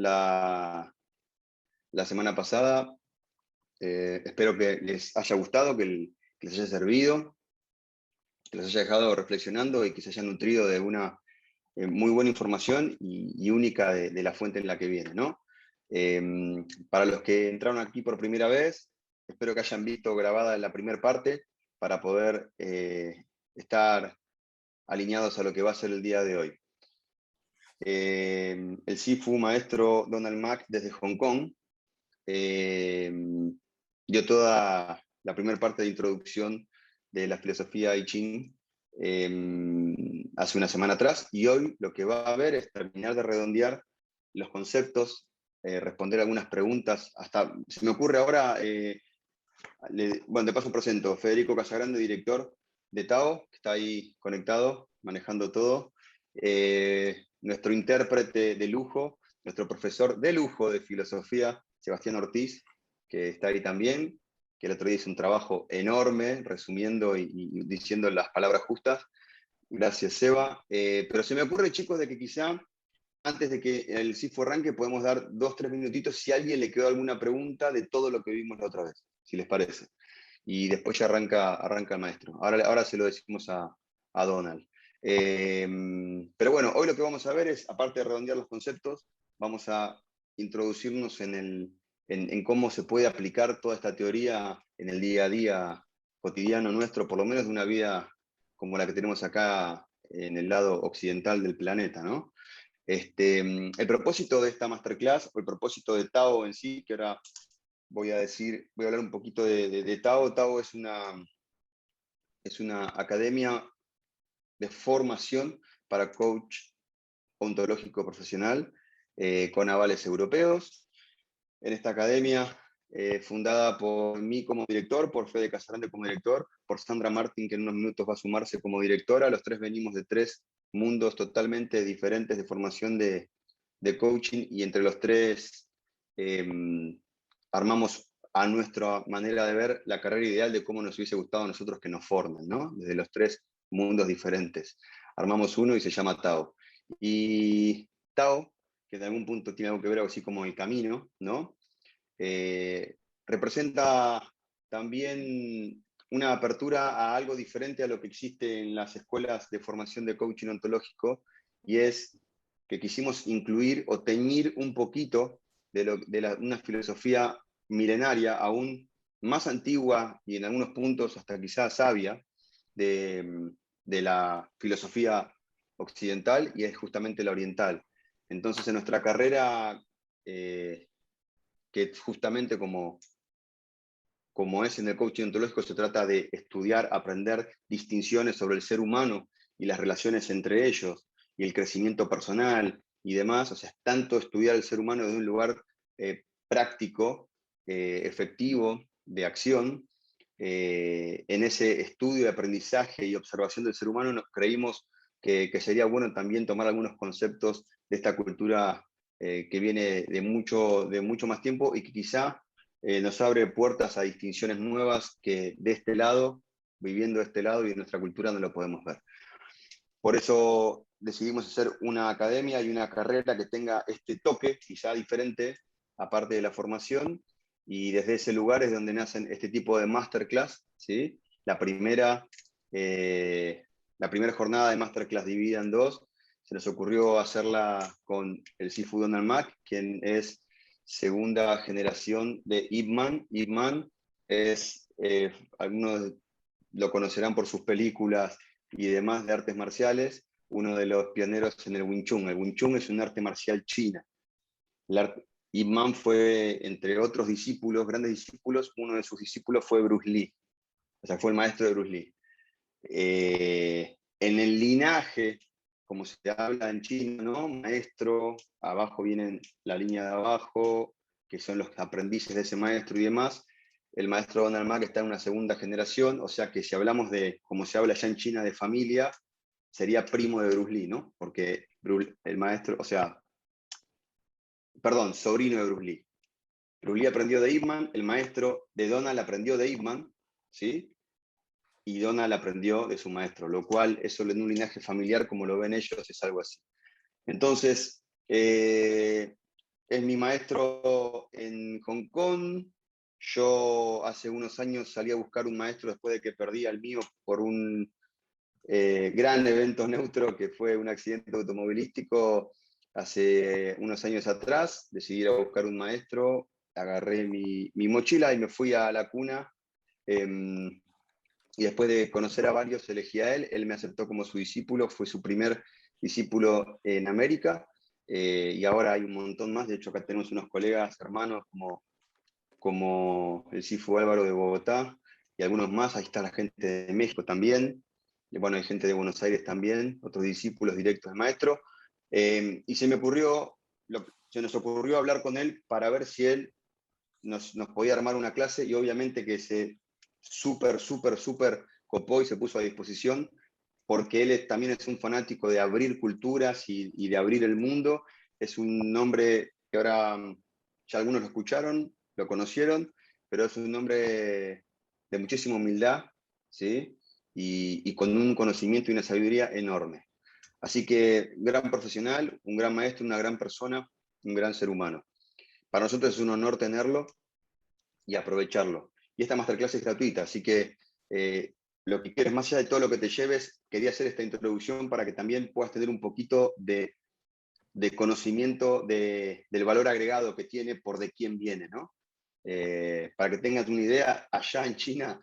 la semana pasada. Espero que les haya gustado, que les haya servido, que les haya dejado reflexionando y que se hayan nutrido de una muy buena información y única de la fuente en la que viene, ¿no? Para los que entraron aquí por primera vez, espero que hayan visto grabada la primera parte para poder estar alineados a lo que va a ser el día de hoy. El Sifu maestro Donald Mack desde Hong Kong dio toda la primera parte de introducción de la filosofía I-Ching hace una semana atrás, y hoy lo que va a haber es terminar de redondear los conceptos, responder algunas preguntas. Hasta se me ocurre ahora, bueno, de paso presento Federico Casagrande, director de Tao, que está ahí conectado, manejando todo. Nuestro intérprete de lujo, nuestro profesor de lujo de filosofía, Sebastián Ortiz, que está ahí también, que el otro día hizo un trabajo enorme, resumiendo y diciendo las palabras justas. Gracias, Seba. Pero se me ocurre, chicos, de que quizá antes de que el Sifu arranque podemos dar 2-3 minutitos si a alguien le quedó alguna pregunta de todo lo que vimos la otra vez, si les parece. Y después ya arranca el maestro. Ahora se lo decimos a Donald. Pero bueno, hoy lo que vamos a ver es, aparte de redondear los conceptos, vamos a introducirnos en cómo se puede aplicar toda esta teoría en el día a día cotidiano nuestro, por lo menos de una vida como la que tenemos acá en el lado occidental del planeta, ¿no? El propósito de esta masterclass, o el propósito de Tao en sí, que ahora voy a hablar un poquito de Tao. Tao es una academia de formación para coach ontológico profesional con avales europeos. En esta academia, fundada por mí como director, por Fede Casagrande como director, por Sandra Martín, que en unos minutos va a sumarse como directora, los tres venimos de 3 mundos totalmente diferentes de formación de coaching, y entre los 3 armamos a nuestra manera de ver la carrera ideal de cómo nos hubiese gustado a nosotros que nos formen, ¿no? Desde los 3 mundos diferentes. Armamos uno y se llama Tao. Y Tao, que en algún punto tiene algo que ver así como el camino, ¿no? Representa también una apertura a algo diferente a lo que existe en las escuelas de formación de coaching ontológico, y es que quisimos incluir o teñir un poquito de una filosofía milenaria, aún más antigua y en algunos puntos hasta quizás sabia, de la filosofía occidental, y es justamente la oriental. Entonces, en nuestra carrera, que justamente como es en el coaching ontológico, se trata de estudiar, aprender distinciones sobre el ser humano y las relaciones entre ellos, y el crecimiento personal y demás. O sea, es tanto estudiar el ser humano desde un lugar práctico, efectivo, de acción. En ese estudio, aprendizaje y observación del ser humano, nos creímos que sería bueno también tomar algunos conceptos de esta cultura que viene de mucho más tiempo, y que quizá nos abre puertas a distinciones nuevas que de este lado, viviendo de este lado y en nuestra cultura, no lo podemos ver. Por eso decidimos hacer una academia y una carrera que tenga este toque, quizá diferente, aparte de la formación, y desde ese lugar es donde nacen este tipo de masterclass, ¿sí? La primera jornada de masterclass dividida en 2, se nos ocurrió hacerla con el Sifu Donald Mack, quien es segunda generación de Ip Man. Ip Man es, algunos lo conocerán por sus películas y demás de artes marciales, uno de los pioneros en el Wing Chun. El Wing Chun es un arte marcial china. Ip Man fue, entre otros discípulos, grandes discípulos, uno de sus discípulos fue Bruce Lee, o sea, fue el maestro de Bruce Lee. En el linaje, como se habla en chino, ¿no? Maestro, abajo viene la línea de abajo, que son los aprendices de ese maestro y demás. El maestro Donald Mack está en una segunda generación, o sea que si hablamos de, como se habla allá en China, de familia, sería primo de Bruce Lee, ¿no? Porque el maestro, o sea, perdón, sobrino de Bruce Lee. Bruce Lee aprendió de Ip Man, el maestro de Donald aprendió de Ip Man, ¿sí? Y Donald aprendió de su maestro, lo cual, eso en un linaje familiar, como lo ven ellos, es algo así. Entonces, es mi maestro en Hong Kong. Yo hace unos años salí a buscar un maestro después de que perdí al mío por un gran evento neutro que fue un accidente automovilístico hace unos años atrás. Decidí ir a buscar un maestro, agarré mi mochila y me fui a la cuna. Y después de conocer a varios, elegí a él. Él me aceptó como su discípulo, fue su primer discípulo en América. Y ahora hay un montón más. De hecho, acá tenemos unos colegas, hermanos, como el Sifu Álvaro de Bogotá y algunos más. Ahí está la gente de México también. Y bueno, hay gente de Buenos Aires también, otros discípulos directos del maestro. Y se nos ocurrió hablar con él para ver si él nos podía armar una clase, y obviamente que se súper copó y se puso a disposición, porque él también es un fanático de abrir culturas y de abrir el mundo. Es un hombre que ahora ya algunos lo escucharon, lo conocieron, pero es un hombre de muchísima humildad, ¿sí? Y con un conocimiento y una sabiduría enorme. Así que gran profesional, un gran maestro, una gran persona, un gran ser humano. Para nosotros es un honor tenerlo y aprovecharlo. Y esta masterclass es gratuita, así que lo que quieres, más allá de todo lo que te lleves, quería hacer esta introducción para que también puedas tener un poquito de conocimiento del valor agregado que tiene por de quién viene, ¿no? Para que tengas una idea, allá en China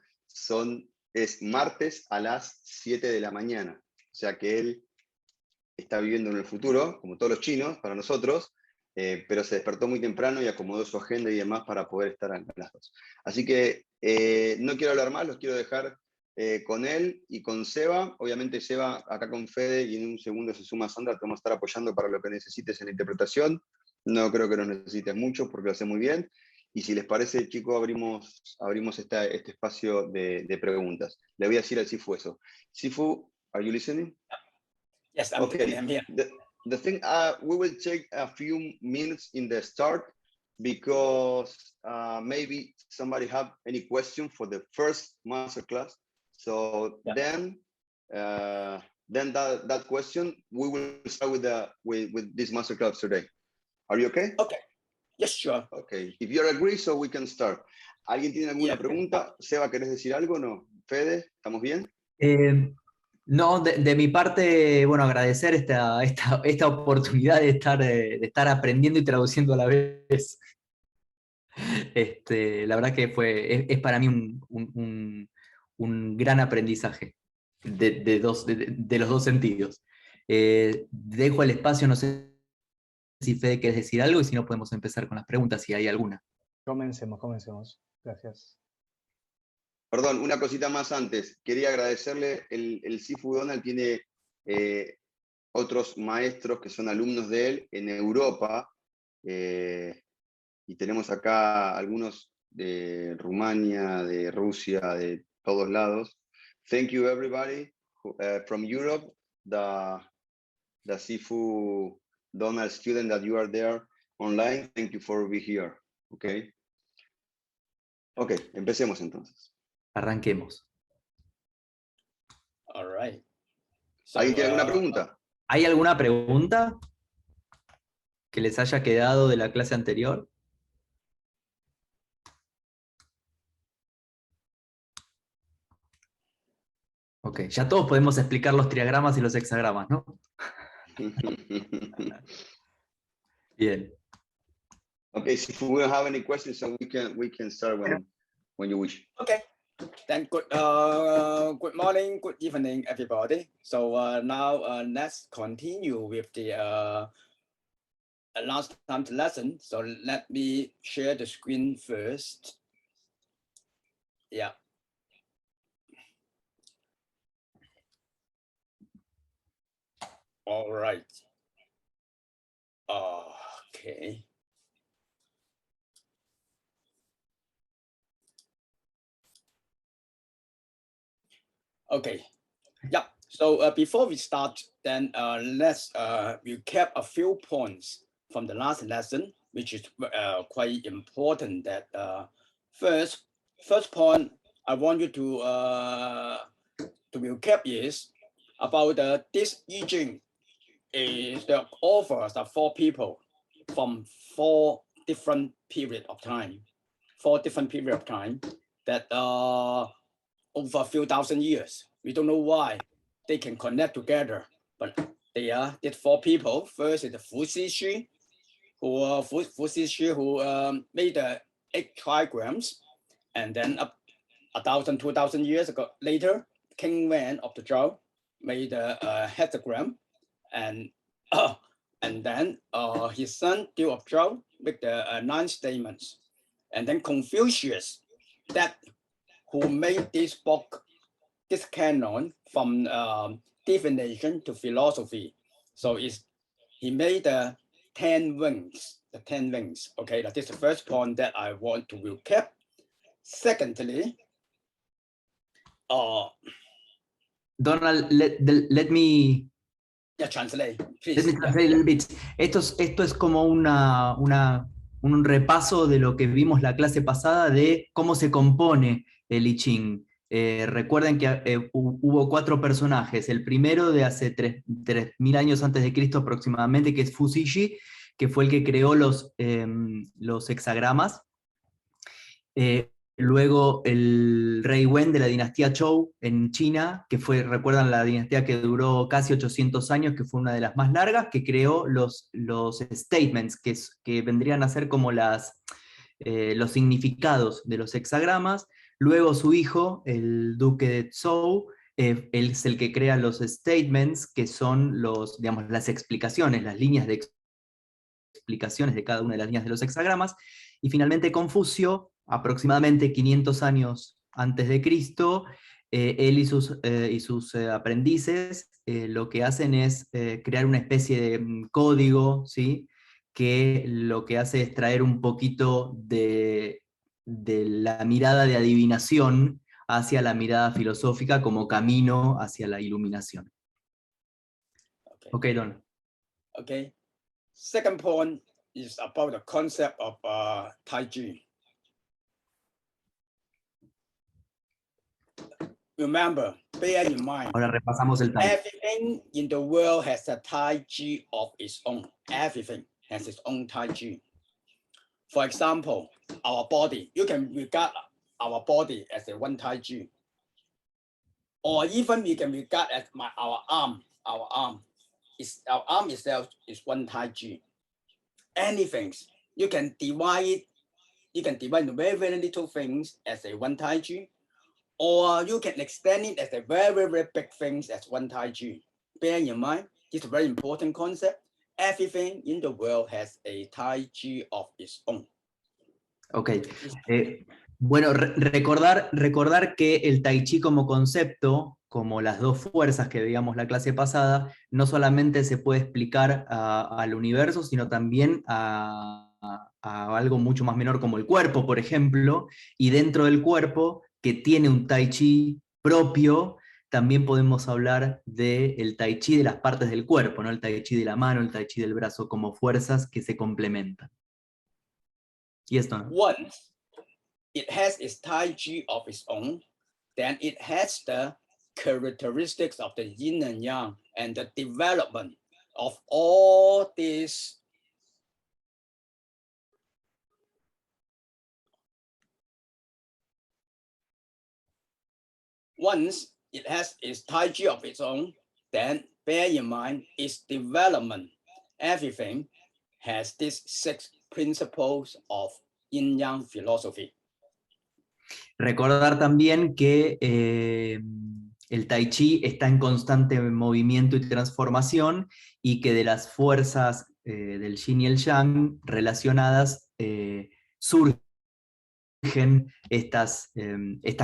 es martes a las 7 de la mañana. O sea que él está viviendo en el futuro, como todos los chinos, para nosotros, pero se despertó muy temprano y acomodó su agenda y demás para poder estar a las 2. Así que no quiero hablar más, los quiero dejar con él y con Seba. Obviamente Seba acá con Fede, y en un segundo se suma Sandra, te vamos a estar apoyando para lo que necesites en la interpretación. No creo que nos necesites mucho porque lo hace muy bien. Y si les parece, chicos, abrimos este espacio de preguntas. Le voy a decir al Sifu eso. Sifu, are you listening? Yes, Okay. I'm here. The thing, we will take a few minutes in the start because maybe somebody have any question for the first masterclass. So then that question, we will start with this masterclass today. Are you okay? Okay. Yes, sure. Okay. If you agree, so we can start. ¿Alguien tiene alguna pregunta? Seba, ¿querés decir algo? No. Fede, ¿estamos bien? No, de mi parte, bueno, agradecer esta oportunidad de estar aprendiendo y traduciendo a la vez. La verdad que es para mí un gran aprendizaje de los dos sentidos. Dejo el espacio, no sé si Fede quieres decir algo, y si no podemos empezar con las preguntas, si hay alguna. Comencemos. Gracias. Perdón, una cosita más antes. Quería agradecerle, el Sifu Donald tiene otros maestros que son alumnos de él en Europa, y tenemos acá algunos de Rumania, de Rusia, de todos lados. Thank you everybody from Europe, the Sifu Donald student that you are there online. Thank you for being here. Okay. Ok, empecemos entonces. Arranquemos. All right. So, ¿Alguien tiene alguna pregunta? ¿Hay alguna pregunta que les haya quedado de la clase anterior? Ok, ya todos podemos explicar los triagramas y los hexagramas, ¿no? Bien. Okay, so if we don't have any questions, so we can start when you wish. Okay. Then good morning, good evening, everybody. So now let's continue with the last time's lesson. So let me share the screen first. Yeah. All right. Okay. Okay. Yeah. So before we start, then let's recap a few points from the last lesson, which is quite important. That first point I want you to recap is about this I-Ching is the offers are for people. from 4 different period of time. 4 different period of time that over a few thousand years. We don't know why they can connect together, but they are these 4 people. First is the Fu Xi who made the 8 trigrams, and then 1,000, 2,000 years ago later, King Wen of the Zhou made a hexagram, and then his son Liu of Zhou made the 9 statements, and then Confucius, that who made this book, this canon from divination to philosophy. So he made the 10 wings, the 10 wings. Okay, that is the first point that I want to recap. Secondly, Donald, let me translate, let please. me translate a little bit. Esto es como un repaso de lo que vimos la clase pasada de cómo se compone el I-Ching. Recuerden que hubo 4 personajes. El primero de hace 3.000 años antes de Cristo aproximadamente, que es Fu Xi, que fue el que creó los hexagramas. Luego el rey Wen de la dinastía Zhou en China, que fue, recuerdan, la dinastía que duró casi 800 años, que fue una de las más largas, que creó los statements, que vendrían a ser como los significados de los hexagramas. Luego su hijo, el duque de Zhou, él es el que crea los statements, que son digamos, las explicaciones, las líneas de explicaciones de cada una de las líneas de los hexagramas. Y finalmente Confucio, aproximadamente 500 años antes de Cristo, él y sus aprendices lo que hacen es crear una especie de código, ¿sí? Que lo que hace es traer un poquito de la mirada de adivinación hacia la mirada filosófica como camino hacia la iluminación. Okay, Don. Okay. Second point is about the concept of Tai Chi. Remember, bear in mind, Ahora repasamos el Tai. everything in the world has a Tai Chi of its own. Everything has its own Tai Chi. For example, our body, you can regard our body as a one Tai Chi. Or even you can regard as our arm. Our arm itself is one Tai Chi. Anything, you can divide into very, very little things as a one Tai Chi, or you can extend it as a very, very big things as one Tai Chi. Bear in mind, this is a very important concept. Everything in the world has a Tai Chi of its own. Ok. Bueno, recordar que el Tai Chi como concepto, como las 2 fuerzas que veíamos la clase pasada, no solamente se puede explicar al universo, sino también a algo mucho más menor como el cuerpo, por ejemplo, y dentro del cuerpo, que tiene un Tai Chi propio, también podemos hablar del Tai Chi de las partes del cuerpo, ¿no? El Tai Chi de la mano, el Tai Chi del brazo, como fuerzas que se complementan. Y esto, ¿no? Once it has its Tai Chi of its own, then it has the characteristics of the yin and yang and the development of all these once it has its Tai Chi of its own, then bear in mind its development. Everything has these 6 principles of Yin-yang philosophy. Recordar también que el Tai Chi está en constante movimiento y transformación, y que de las fuerzas del Yin y el Yang relacionadas surgen estas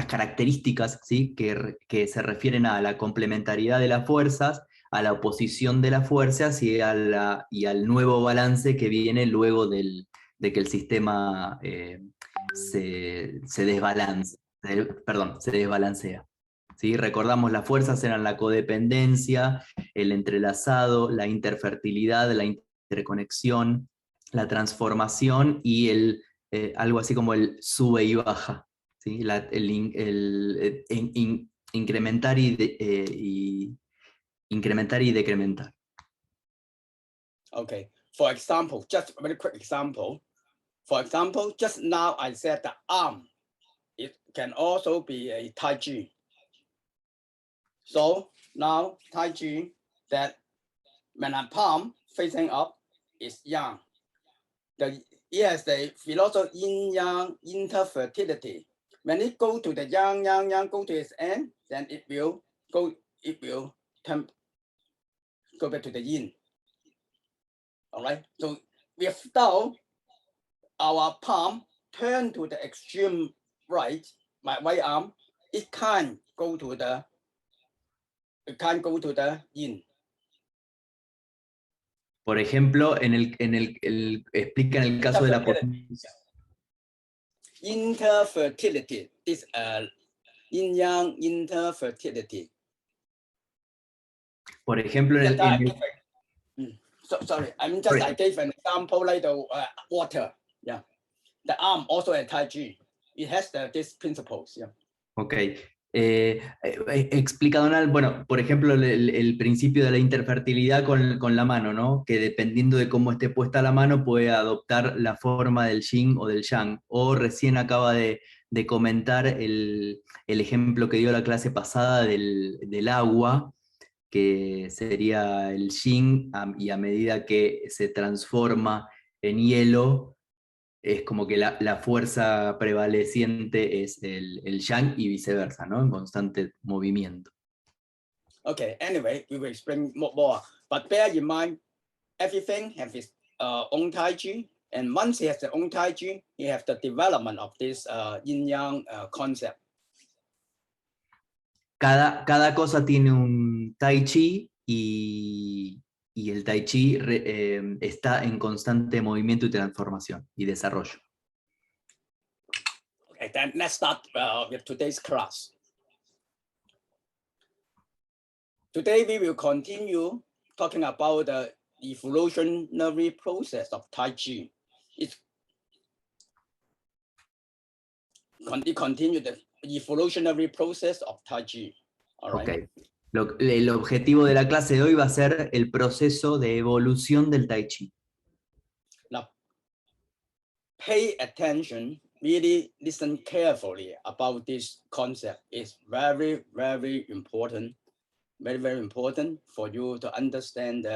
características, ¿sí? que se refieren a la complementariedad de las fuerzas, a la oposición de las fuerzas y al nuevo balance que viene luego de que el sistema se desbalancea. ¿Sí? Recordamos, las fuerzas eran la codependencia, el entrelazado, la interfertilidad, la interconexión, la transformación y algo así como el sube y baja, ¿sí? Incrementar y decrementar. Okay, For example, just a very quick example. For example, just now I said the arm, it can also be a Tai Chi. So now Tai Chi, that when a palm facing up is yang. Yes, the philosophy yin-yang interfertility. When it go to the yang, go to its end, then it will go back to the yin. All right. So without our palm turn to the extreme right, my right arm, it can't go to the yin. Por ejemplo, explica en el caso de la interfertility, this yin-yang interfertility. Por ejemplo, sorry, I gave an example like the water. Yeah, the arm also a Tai Chi. It has these principles. Yeah. Okay. Explica Donald, bueno, por ejemplo, el principio de la interfertilidad con la mano, ¿no? Que dependiendo de cómo esté puesta la mano puede adoptar la forma del yin o del yang. O recién acaba de comentar el ejemplo que dio la clase pasada del agua, que sería el yin, y a medida que se transforma en hielo, es como que la fuerza prevaleciente es el yang y viceversa, ¿no? En constante movimiento. Okay, anyway, we will explain more. But bear in mind, everything has its own Tai Chi, and once he has the own Tai Chi, he has the development of this yin-yang concept. Cada cosa tiene un Tai Chi y el Tai Chi está en constante movimiento y transformación y desarrollo. Okay, then let's start with today's class. Today we will continue talking about the evolutionary process of Tai Chi. It continue the evolutionary process of Tai Chi. All right. Okay. El objetivo de la clase de hoy va a ser el proceso de evolución del Tai Chi. Now, pay attention, really listen carefully about this concept. It's very, very important. Very, very important for you to understand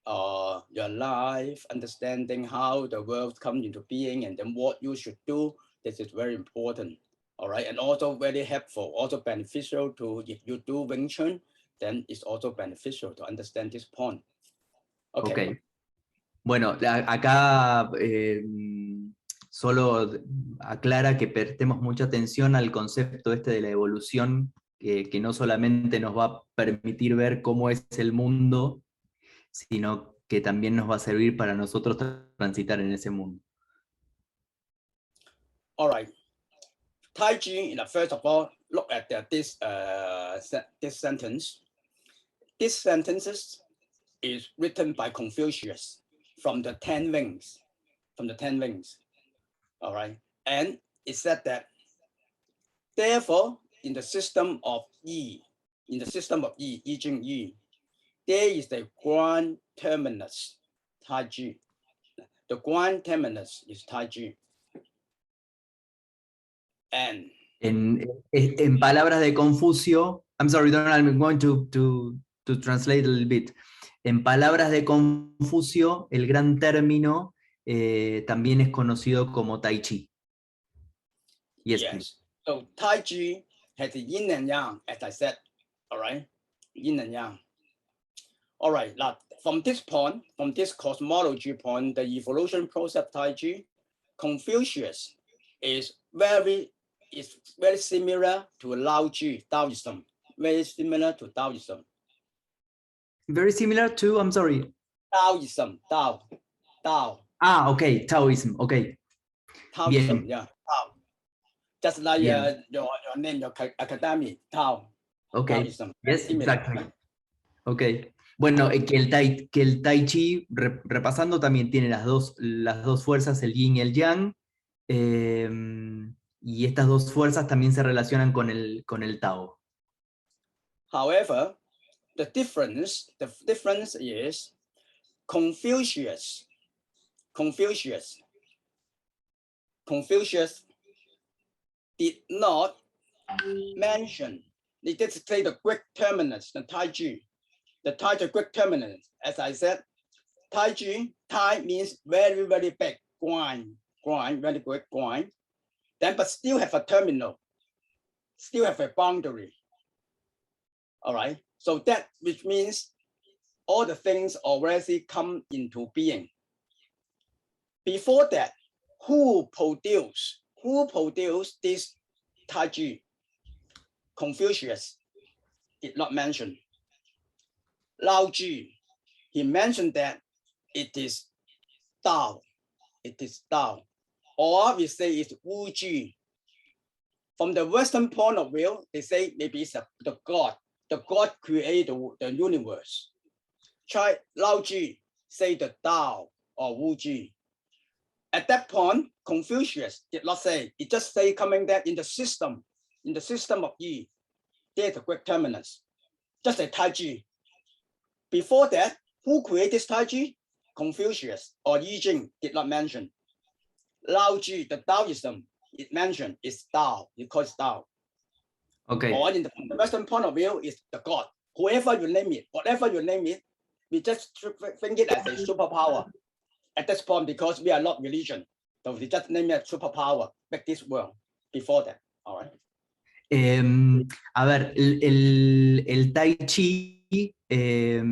your life, understanding how the world comes into being, and then what you should do. This is very important. All right, and also very helpful, also beneficial to, if you do Wing Chun, then it's also beneficial to understand this point. Okay. Bueno, acá solo aclara que prestemos mucha atención al concepto este de la evolución, que no solamente nos va a permitir ver cómo es el mundo, sino que también nos va a servir para nosotros transitar en ese mundo. All right. Tai Chi, first of all, look at this sentence. This sentence is written by Confucius from the 10 Wings. All right. And it said that, therefore, in the system of Yi, I-Ching Yi, there is the grand terminus, Tai Chi. The grand terminus is Tai Chi. And en palabras de Confucio, I'm sorry, Donald, I'm going to translate a little bit. En palabras de Confucio, el gran término también es conocido como Tai Chi. Yes. So Tai Chi has the yin and yang, as I said. All right, yin and yang. All right. Now, from this point, from this cosmology point, the evolution process of Tai Chi, Confucius is very similar to Lao Chi, Taoism. Very similar to Taoism. Very similar to, I'm sorry. Taoism, Tao. Ah, okay, Taoism, okay. Taoism, Bien. yeah, Tao. Just like your name, your academy, Tao. Okay, Taoism. yes, exactly. Okay. Bueno, que el Tai Chi, repasando, también tiene las dos fuerzas, el yin y el yang, y estas dos fuerzas también se relacionan con el Tao. However, the difference is Confucius did not mention, they did say the Greek terminus, the Tai Chi, the Greek terminus. As I said, Tai Chi, Tai means very, very big, grind, very good grind. Then, but still have a terminal, still have a boundary. All right. So that, which means all the things already come into being. Before that, who produced this Tai Chi? Confucius did not mention. Lao Tzu, he mentioned that it is Tao. It is Tao. Or we say it's Wu Ji. From the Western point of view, they say maybe it's the God. The God created the universe. Lao Tzu say the Tao or Wu Ji. At that point, Confucius did not say, it just say coming that in the system of Yi, there's a Greek terminus, just a Tai Chi. Before that, who created Tai Chi? Confucius or I-Ching did not mention. Lao Tzu, the Taoism, it mentioned is Tao, it calls Tao. Okay. Or in the Western point of view, is the God. Whoever you name it, whatever you name it, we just think it as a superpower at this point because we are not religion. So we just name it superpower, make this world before that. All right. A ver, el Tai Chi, que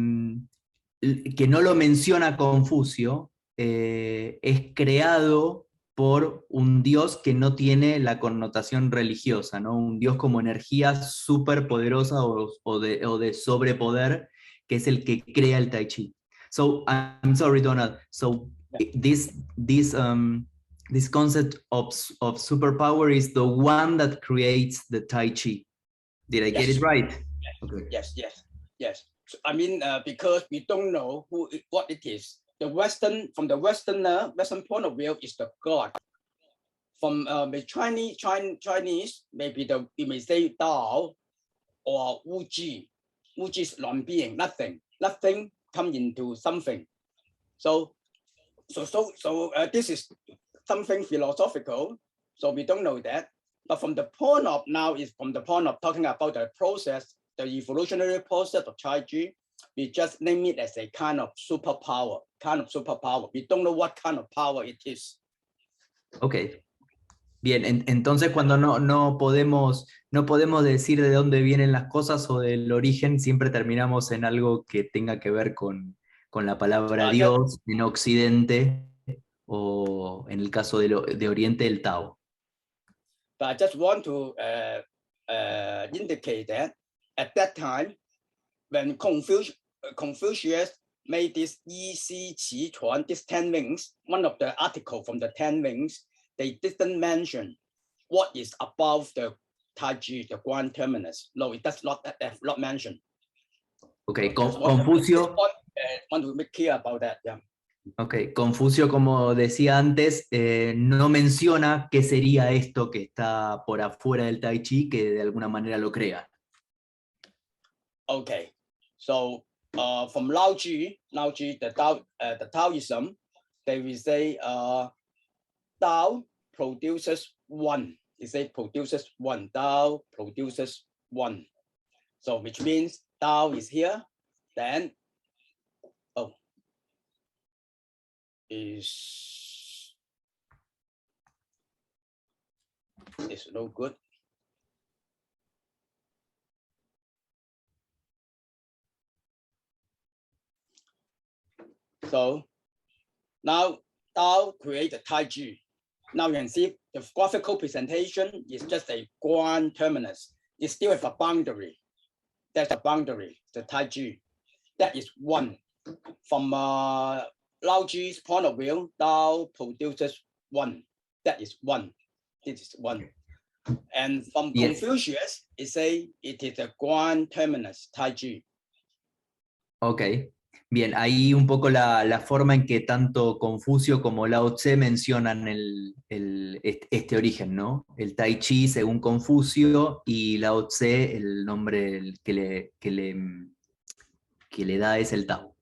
no lo menciona Confucio, es creado por un dios que no tiene la connotación religiosa, ¿no? Un dios como energía súper poderosa o de sobrepoder, que es el que crea el Tai Chi. So, I'm sorry, Donald. So, this concept of superpower is the one that creates the Tai Chi. Did I get it right? Yes. Okay. Yes. So, I mean, because we don't know what it is. From the Western point of view is the God. From the Chinese, maybe you may say Tao or Wu Ji. Wu Ji is non-being, nothing come into something. So this is something philosophical. So we don't know that. But from the point of talking about the process, the evolutionary process of Tai Chi, we just name it as a kind of superpower. We don't know what kind of power it is. Ok. Bien, entonces cuando no podemos decir de dónde vienen las cosas o del origen, siempre terminamos en algo que tenga que ver con la palabra Dios, en Occidente, o en el caso de Oriente, el Tao. But I just want to indicate that at that time, when Confucius made this Yi Si Qi Chuan, this 10 wings, one of the articles from the 10 wings, they didn't mention what is above the Tai Chi, the grand terminus. No, it does not mention. Okay, Confucio. Want to make clear about that, yeah. Ok, Confucio, como decía antes, no menciona qué sería esto que está por afuera del Tai Chi, que de alguna manera lo crea. Okay, so from Lao Tzu, the Taoism, they will say Tao produces one. They say produces one. Tao produces one. So which means Tao is here, then is no good. So now Tao create a Tai Chi. Now you can see the graphical presentation is just a grand terminus. It still have a boundary. That's a boundary, the Tai Chi. That is one. From Lao Tzu's point of view, Tao produces one. That is one. This is one. And from Confucius, it say it is a grand terminus, Tai Chi. Ok. Bien, ahí un poco la forma en que tanto Confucio como Lao Tse mencionan este origen, ¿no? El Tai Chi según Confucio y Lao Tse, el nombre que le da es el Tao.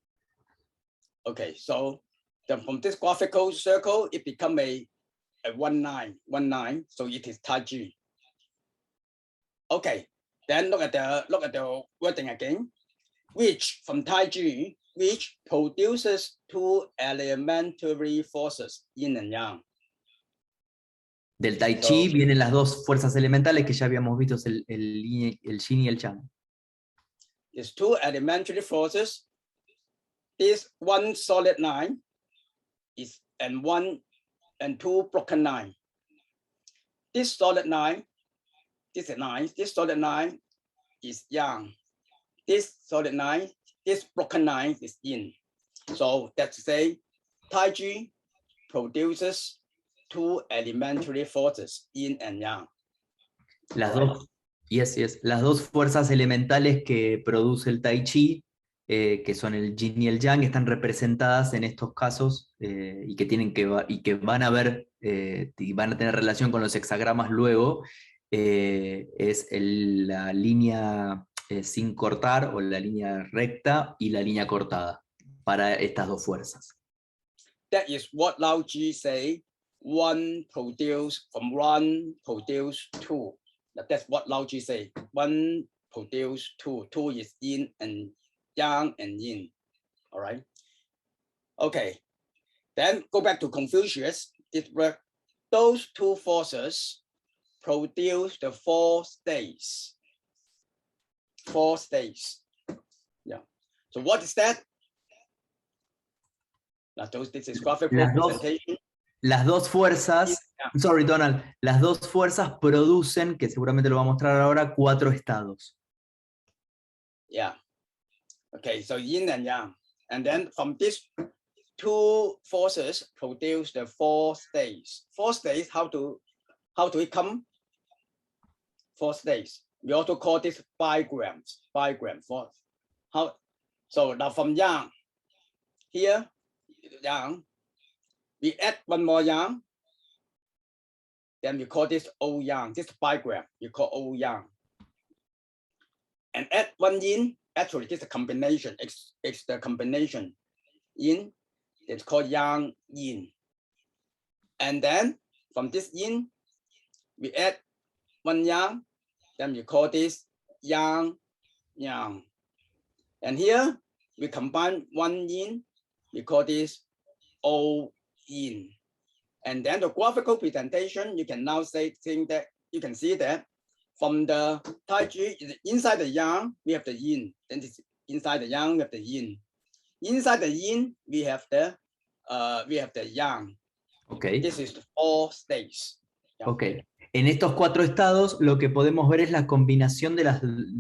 Okay, so then from this graphical circle, it become a 1-9, so it is Tai Chi. Okay, then look at the wording again. Which from Tai Chi, which produces two elementary forces, yin and yang. Del Tai Chi So, vienen las dos fuerzas elementales que ya habíamos visto, el yin y el yang. there's two elementary forces. This one solid line is and one and two broken line. This solid line, this solid line is yang. This solid line, this broken line is yin. So that's to say, Tai Chi produces two elementary forces, yin and yang. Las Right. dos, las dos fuerzas elementales que produce el Tai Chi, que son el yin y el yang, están representadas en estos casos y que van a ver y van a tener relación con los hexagramas luego, es la línea sin cortar o la línea recta y la línea cortada para estas dos fuerzas. That is what Lao Tzu say, one produce two. That's what Lao Tzu say, one produce two. Two is yin and yang and yin, all right? Okay, then go back to Confucius. Those two forces produce the four states. Yeah. So what is that? This is graphical representation. Las dos fuerzas, sorry Donald, las dos fuerzas producen, que seguramente lo va a mostrar ahora, 4 estados. Yeah. Okay, so yin and yang. And then from these two forces produce the 4 states. 4 states, how do it come? 4 states. We also call this diagrams. So now from yang, here, yang, we add one more yang, then we call this O yang. This diagram we call O yang. And add one yin, actually this is a combination, it's the combination. Yin, it's called yang yin. And then from this yin, we add one yang, then we call this yang yang. And here we combine one yin, we call this O yin. And then the graphical presentation, you can now see that from the Tai Chi, inside the yang, we have the yin. Then inside the yang, we have the yin. Inside the yin, we have the yang. Okay. This is the 4 states. Yeah. Okay. En estos 4 estados, lo que podemos ver es la combinación de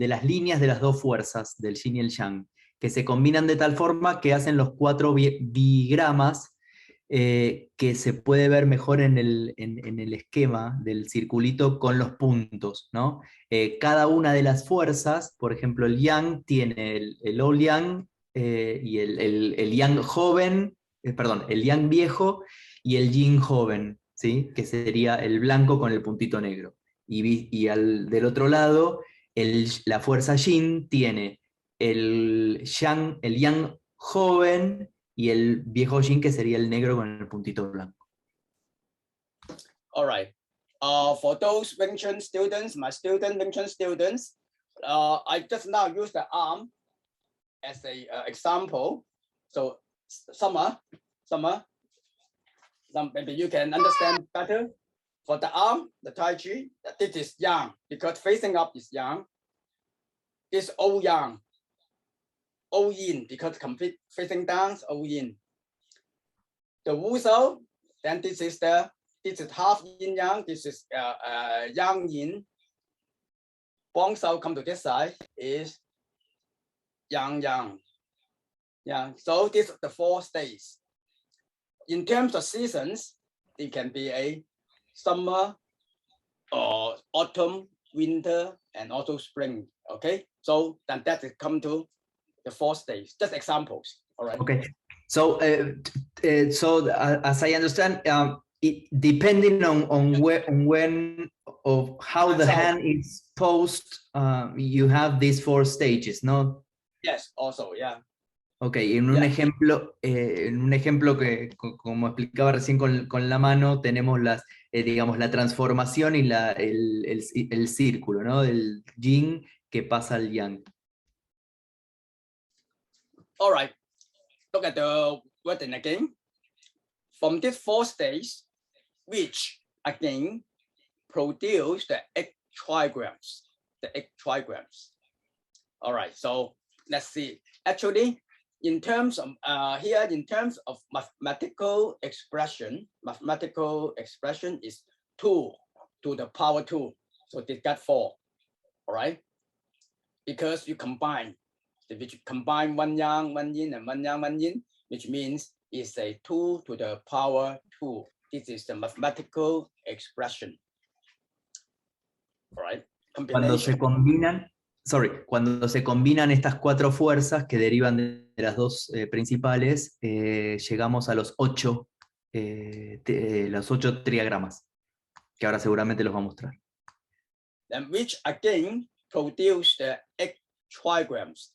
las líneas de las dos fuerzas, del yin y el yang, que se combinan de tal forma que hacen los 4 diagramas que se puede ver mejor en el esquema del circulito con los puntos, ¿no? Cada una de las fuerzas, por ejemplo, el yang tiene el Old Yang y el yang joven, el yang viejo y el yin joven, ¿sí? Que sería el blanco con el puntito negro. Y del otro lado, la fuerza yin tiene el yang joven y el viejo yin, que sería el negro con el puntito blanco. All right. For those Wing Chun students, my Wing Chun students, I just now use the arm as a example. So maybe you can understand better. For the arm, the Tai Chi, this is yang, because facing up is yang. This O yang, O yin, because complete facing down, O yin. The Wusou, then this is half yin yang, this is yang yin. Bong Shou come to this side is yang yang. Yeah, so these are the 4 states. In terms of seasons, it can be a summer or autumn, winter, and also spring. Okay, so then that is come to the 4 states. Just examples. All right. Okay. So, as I understand, depending on when of how the hand is posed, you have these 4 stages, no? Yes. Also, yeah. Ok, en un ejemplo que, como explicaba recién con la mano, tenemos digamos, la transformación y el círculo, ¿no? Del yin que pasa al yang. All right, look at the wording again. From these four states, which again produce the eight trigrams. All right, so let's see. Actually, in terms of mathematical expression is 2 to the power 2. So they got 4. All right, because you combine one yang, one yin, and one yang, one yin, which means it's a 2 to the power 2. This is the mathematical expression. All right. Cuando se combinan estas 4 fuerzas que derivan de las 2 principales, llegamos a los 8 triagramas, que ahora seguramente los va a mostrar. And which again produce the 8 trigrams.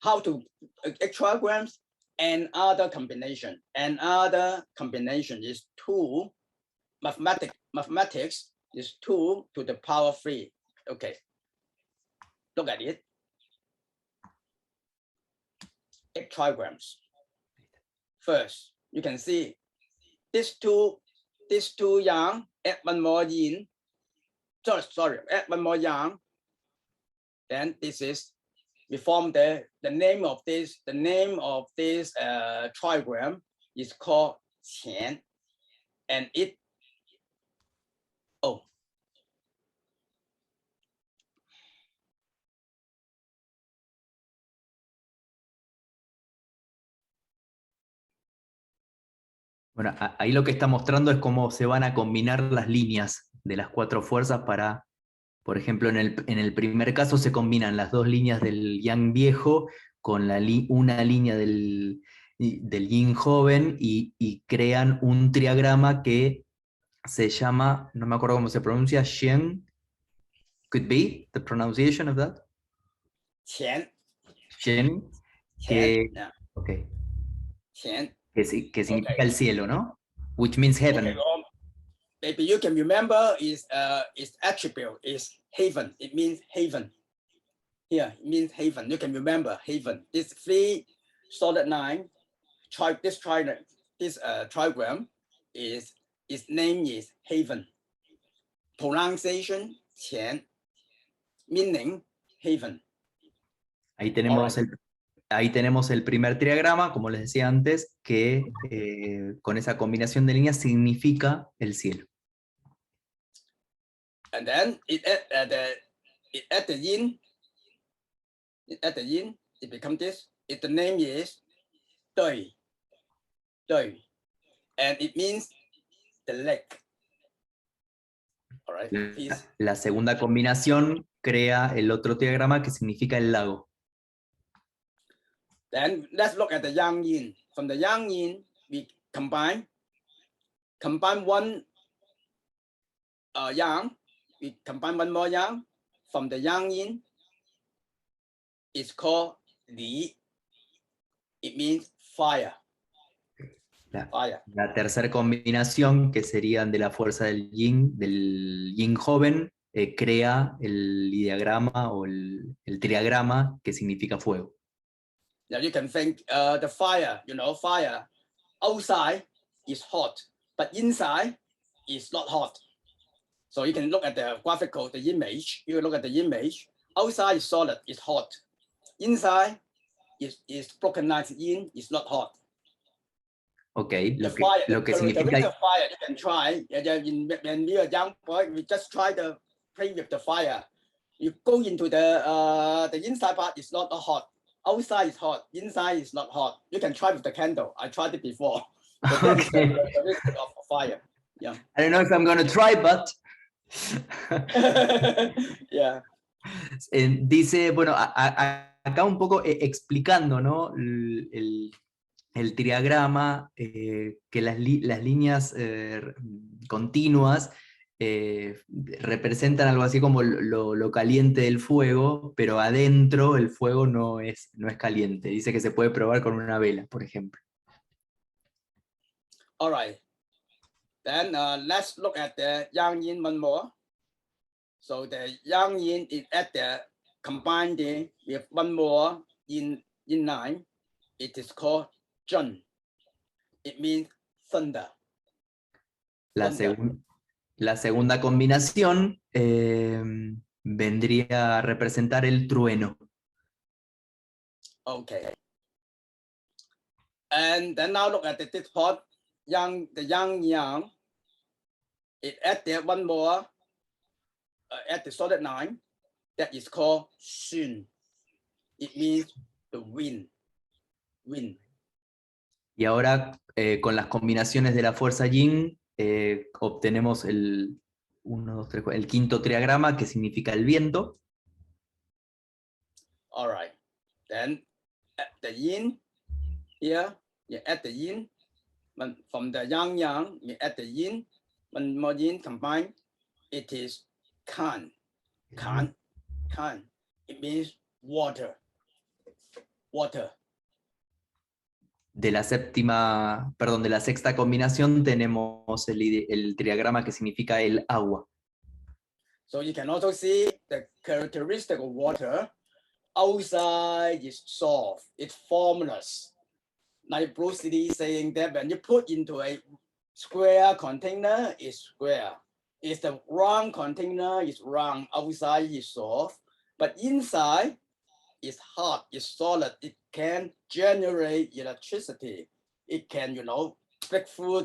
How to 8 trigrams? Another combination. Another combination is 2. Mathematics is 2 to the power 3. Okay. Look at it. 8 trigrams. First, you can see these two yang, add one more yin. Sorry, add one more yang. Then this is, we form the name of this trigram is called qian, and it Bueno, ahí lo que está mostrando es cómo se van a combinar las líneas de las 4 fuerzas para, por ejemplo, en el primer caso se combinan las 2 líneas del yang viejo con una línea del yin joven y crean un triagrama que se llama, no me acuerdo cómo se pronuncia, Shen, could be the pronunciation of that? qian. Shen, que, okay. Qian. Que significa el cielo, ¿no? Which means heaven. Okay, well, maybe you can remember its attribute is haven. It means haven. Here, it means haven. You can remember haven. This 3 solid 9. This trigram its name is haven. Pronunciation qian. Meaning haven. Ahí tenemos el primer triagrama, como les decía antes, que con esa combinación de líneas significa el cielo. And then it add the yin. It becomes this. The name is dui. And it means the lake. All right. La segunda combinación crea el otro triagrama que significa el lago. Then let's look at the yang yin. From the yang yin, we combine one yang. We combine one more yang. From the yang yin, it's called Li. It means fire. La tercera combinación, que serían de la fuerza del yin joven, crea el diagrama o el triagrama que significa fuego. Now you can think the fire, fire outside is hot, but inside is not hot. So you can look at the graphical, the image. You look at the image. Outside is solid, it's hot. Inside is broken lines in, it's not hot. Okay, lo que the significa... fire, you can try. When you're a young boy, we just try to play with the fire. You go into the inside part, it's not hot. Outside is hot, inside is not hot. You can try with the candle. I tried it before. Okay. The risk of fire. Yeah. I don't know if I'm going to try, but... Yeah. Dice, bueno, acá un poco explicando, ¿no? El triagrama, que las líneas continuas representan algo así como lo caliente del fuego, pero adentro el fuego no es caliente. Dice que se puede probar con una vela, por ejemplo. All right. Then let's look at the Yang Yin one more. So the Yang Yin is at the combined with one more Yin-yang. It is called Zhen. It means thunder. La segunda combinación vendría a representar el trueno. Okay. And then now look at this part. The Yang-yang. It at the one more at the solid line. That is called Xun. It means the wind. Wind. Y ahora con las combinaciones de la fuerza Yin obtenemos el quinto triagrama, que significa el viento. All right. Then at the Yin here, you add the Yin. From the Yang-yang, you add the Yin. One more Yin combined, it is Kan. Kan. Kan. It means water. Water. De la sexta combinación tenemos el triagrama que significa el agua. So you can also see the characteristic of water. Outside is soft, it's formless. Like Bruce Lee saying that when you put into a square container, it's square. If the round container is round, outside is soft, but inside is hard, is solid. It can generate electricity. It can, break through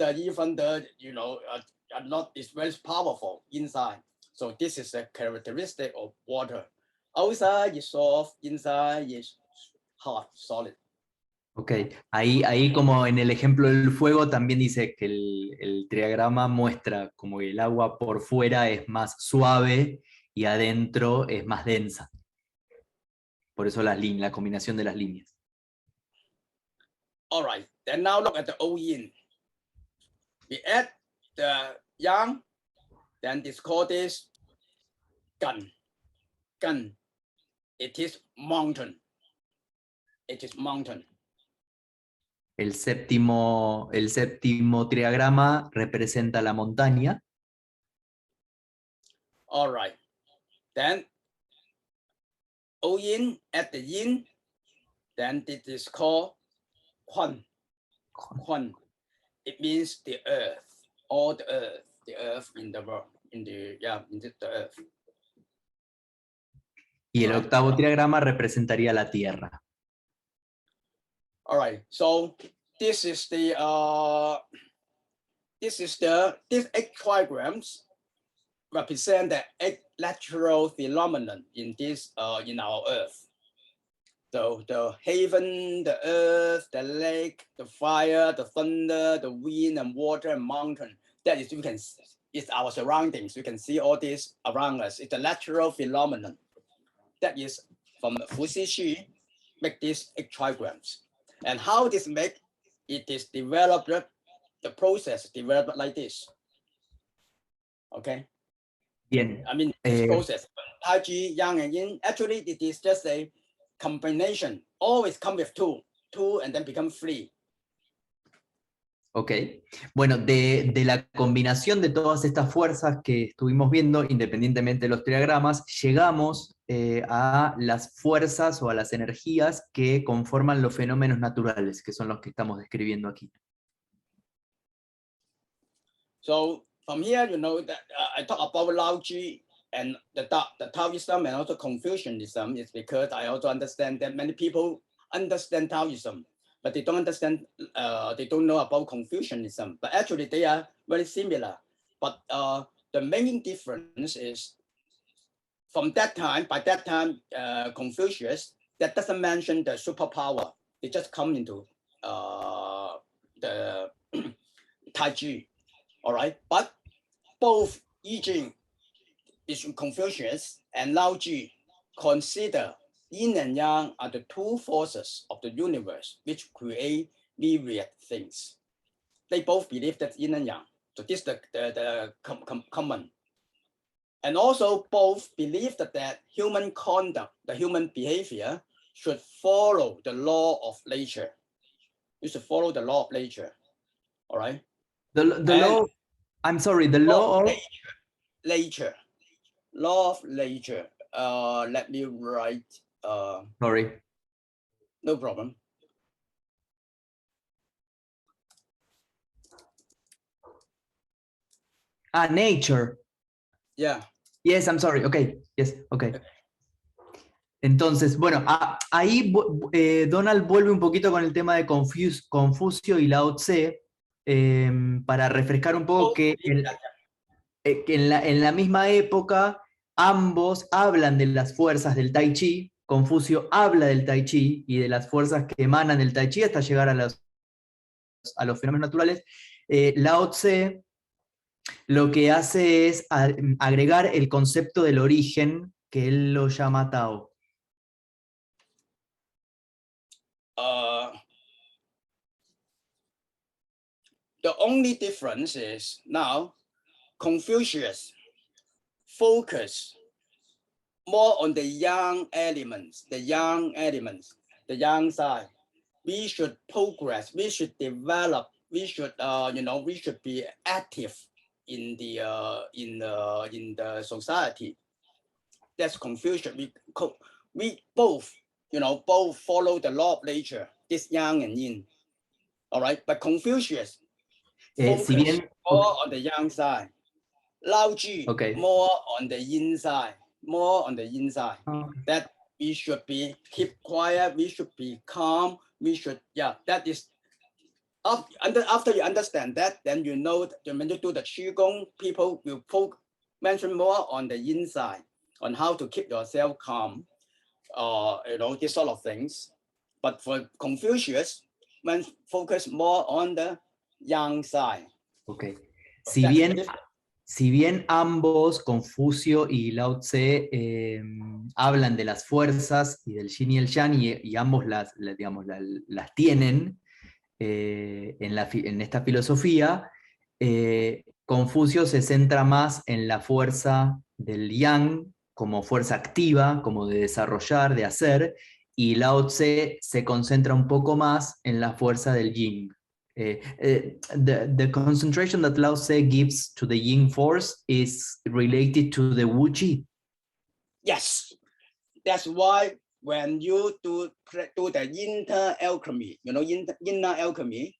it's very powerful inside. So this is a characteristic of water. Outside is soft, inside is hard, solid. Ok, ahí como en el ejemplo del fuego también dice que el triagrama muestra como que el agua por fuera es más suave y adentro es más densa. Por eso la combinación de las líneas. All right, then now look at the O-Yin. We add the Yang, then this called this Gan. Gan. It is mountain. It is mountain. El séptimo triagrama representa la montaña. All right. Then O-Yin at the Yin, then it is called Quan. Quan. It means the earth, all the earth in the world, in the earth. Y el octavo triagrama representaría la tierra. All right, so this is these 8 trigrams represent the 8 natural phenomenon in our earth. So the heaven, the earth, the lake, the fire, the thunder, the wind and water and mountain. That is, it's our surroundings. You can see all this around us. It's a natural phenomenon. That is from Fuxi make these 8 trigrams. And how this make it is developed, the process developed like this. Okay. Bien. I mean, this process, Tai Chi, Yang and Yin, actually it is just a combination. Always come with two and then become 3. Ok, bueno, de la combinación de todas estas fuerzas que estuvimos viendo, independientemente de los triagramas, llegamos a las fuerzas o a las energías que conforman los fenómenos naturales, que son los que estamos describiendo aquí. So from here, that I talk about Lao Tzu and the Taoism and also Confucianism is because I also understand that many people understand Taoism, but they don't understand, they don't know about Confucianism, but actually they are very similar. But the main difference is by that time, Confucius, that doesn't mention the superpower. They just come into the Tai Chi, all right? But both I-Ching, Confucius, and Lao Tzu consider Yin and Yang are the 2 forces of the universe which create myriad things. They both believe that Yin and Yang. So this is the common And also both believe that human conduct, the human behavior should follow the law of nature. You should follow the law of nature. All right. The law, I'm sorry, the law of nature. Law of nature. Let me write. Sorry. No problem. Nature. Yeah. Yes, I'm sorry. Okay. Yes, okay. Entonces, bueno, ahí Donald vuelve un poquito con el tema de Confucio y Lao Tse, para refrescar un poco que en la misma época ambos hablan de las fuerzas del Tai Chi. Confucio habla del Tai Chi y de las fuerzas que emanan del Tai Chi hasta llegar a los fenómenos naturales. Lao Tse lo que hace es agregar el concepto del origen, que él lo llama Tao. The only difference is now Confucius focus more on the yang elements, the yang side. We should progress, we should develop, we should we should be active in the society. That's Confucius. We both follow the law of nature, this yang and yin. All right, but Confucius focus more on the yang side. Lao Ji more on the yin side, That we should keep quiet, we should be calm, we should, that is, after you understand that, then you know that when you do the Qigong, people will mention more on the yin side, on how to keep yourself calm, this sort of things. But for Confucius, focus more on the yang side. Okay. Si bien ambos, Confucio y Lao Tse, hablan de las fuerzas y del yin y el yang, y ambos las tienen en esta filosofía, Confucio se centra más en la fuerza del yang como fuerza activa, como de desarrollar, de hacer, y Lao Tse se concentra un poco más en la fuerza del yin. The concentration that Lao Tse gives to the yin force is related to the Wu Qi. Yes, that's why when you do the inner alchemy, inner alchemy,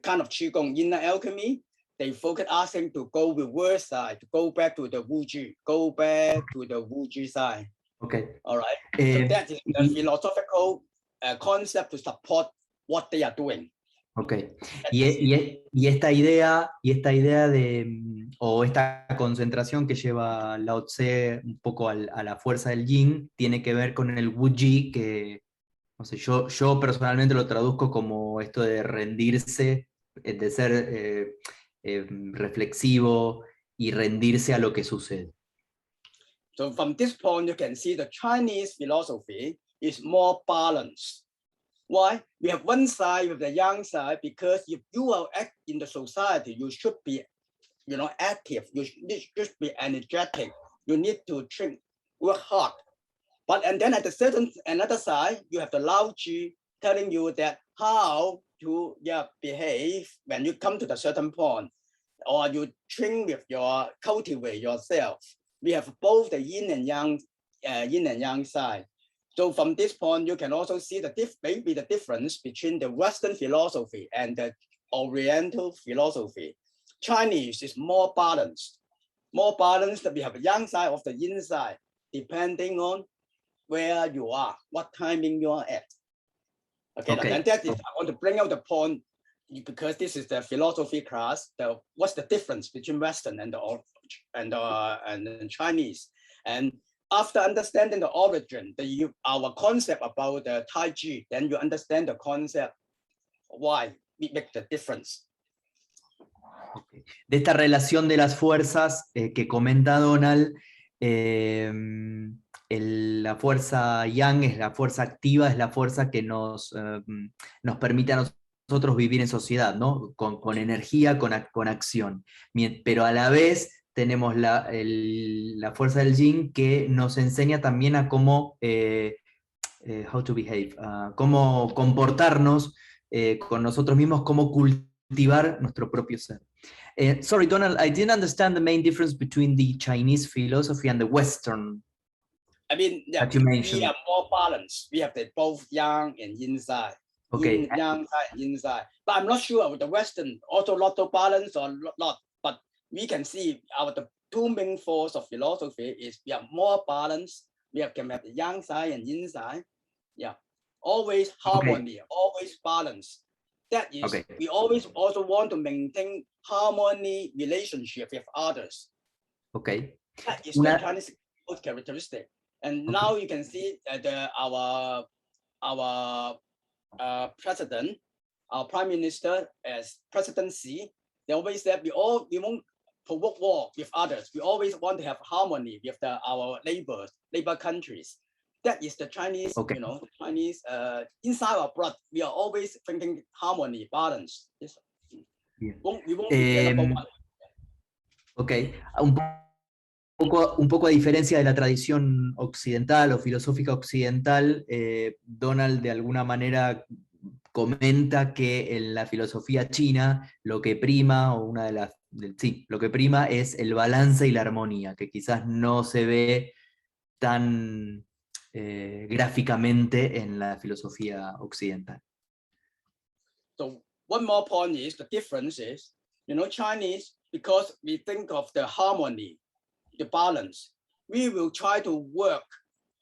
kind of Qigong, inner alchemy, they focus asking to go reverse side, to go back to the Wu Qi side. Okay. All right. So that is the philosophical concept to support what they are doing. Okay. Y esta idea o esta concentración que lleva Lao Tse un poco a la fuerza del yin tiene que ver con el Wu Ji, que no sé, yo personalmente lo traduzco como esto de rendirse, de ser reflexivo y rendirse a lo que sucede. So from this point, you can see the Chinese philosophy is more balanced. Why? We have one side with the yang side, because if you are in the society, you should be, active. You should be energetic. You need to work hard. And then at another side, you have the Lao Ji telling you that how to behave when you come to the certain point, or you cultivate yourself. We have both the yin and yang side. So from this point, you can also see maybe the difference between the Western philosophy and the Oriental philosophy. Chinese is more balanced. That we have the yang side of the yin side, depending on where you are, what timing you are at. Okay. And that is, I want to bring out the point, because this is the philosophy class. What's the difference between Western and the Chinese? And after understanding the origin, our concept about the Tai Chi, then you understand the concept why we make the difference. Okay. De esta relación de las fuerzas que comenta Donald, la fuerza yang es la fuerza activa, es la fuerza que nos permite a nosotros vivir en sociedad, ¿no? Con energía, con acción. Pero a la vez tenemos la fuerza del yin que nos enseña también a cómo, how to behave, cómo comportarnos con nosotros mismos, cómo cultivar nuestro propio ser. Sorry, Donald, I didn't understand the main difference between the Chinese philosophy and the Western. I mean, yeah, that you mentioned. we are more balanced. We have the both yang and yin side. Okay. Yin, yang side, yin side. But I'm not sure with the Western also lot of balance or not. But we can see the two main force of philosophy is we are more balanced. We can have the yang side and yin side. Yeah, always harmony, always balance. That is, we always also want to maintain harmony relationship with others. Okay. That is the Chinese characteristic. And now you can see our president, our prime minister, as President Xi, they always said we won't provoke war with others. We always want to have harmony with our neighbor countries. That is the Chinese, you know, the Chinese inside our blood. We are always thinking harmony, balance. Yes. We won't be number one. Okay. Un poco a diferencia de la tradición occidental o filosófica occidental, Donald de alguna manera comenta que en la filosofía china lo que prima, o una de las, lo que prima es el balance y la armonía, que quizás no se ve tan gráficamente en la filosofía occidental. So one more point is the difference is, you know, Chinese, because we think of the harmony, the balance, we will try to work,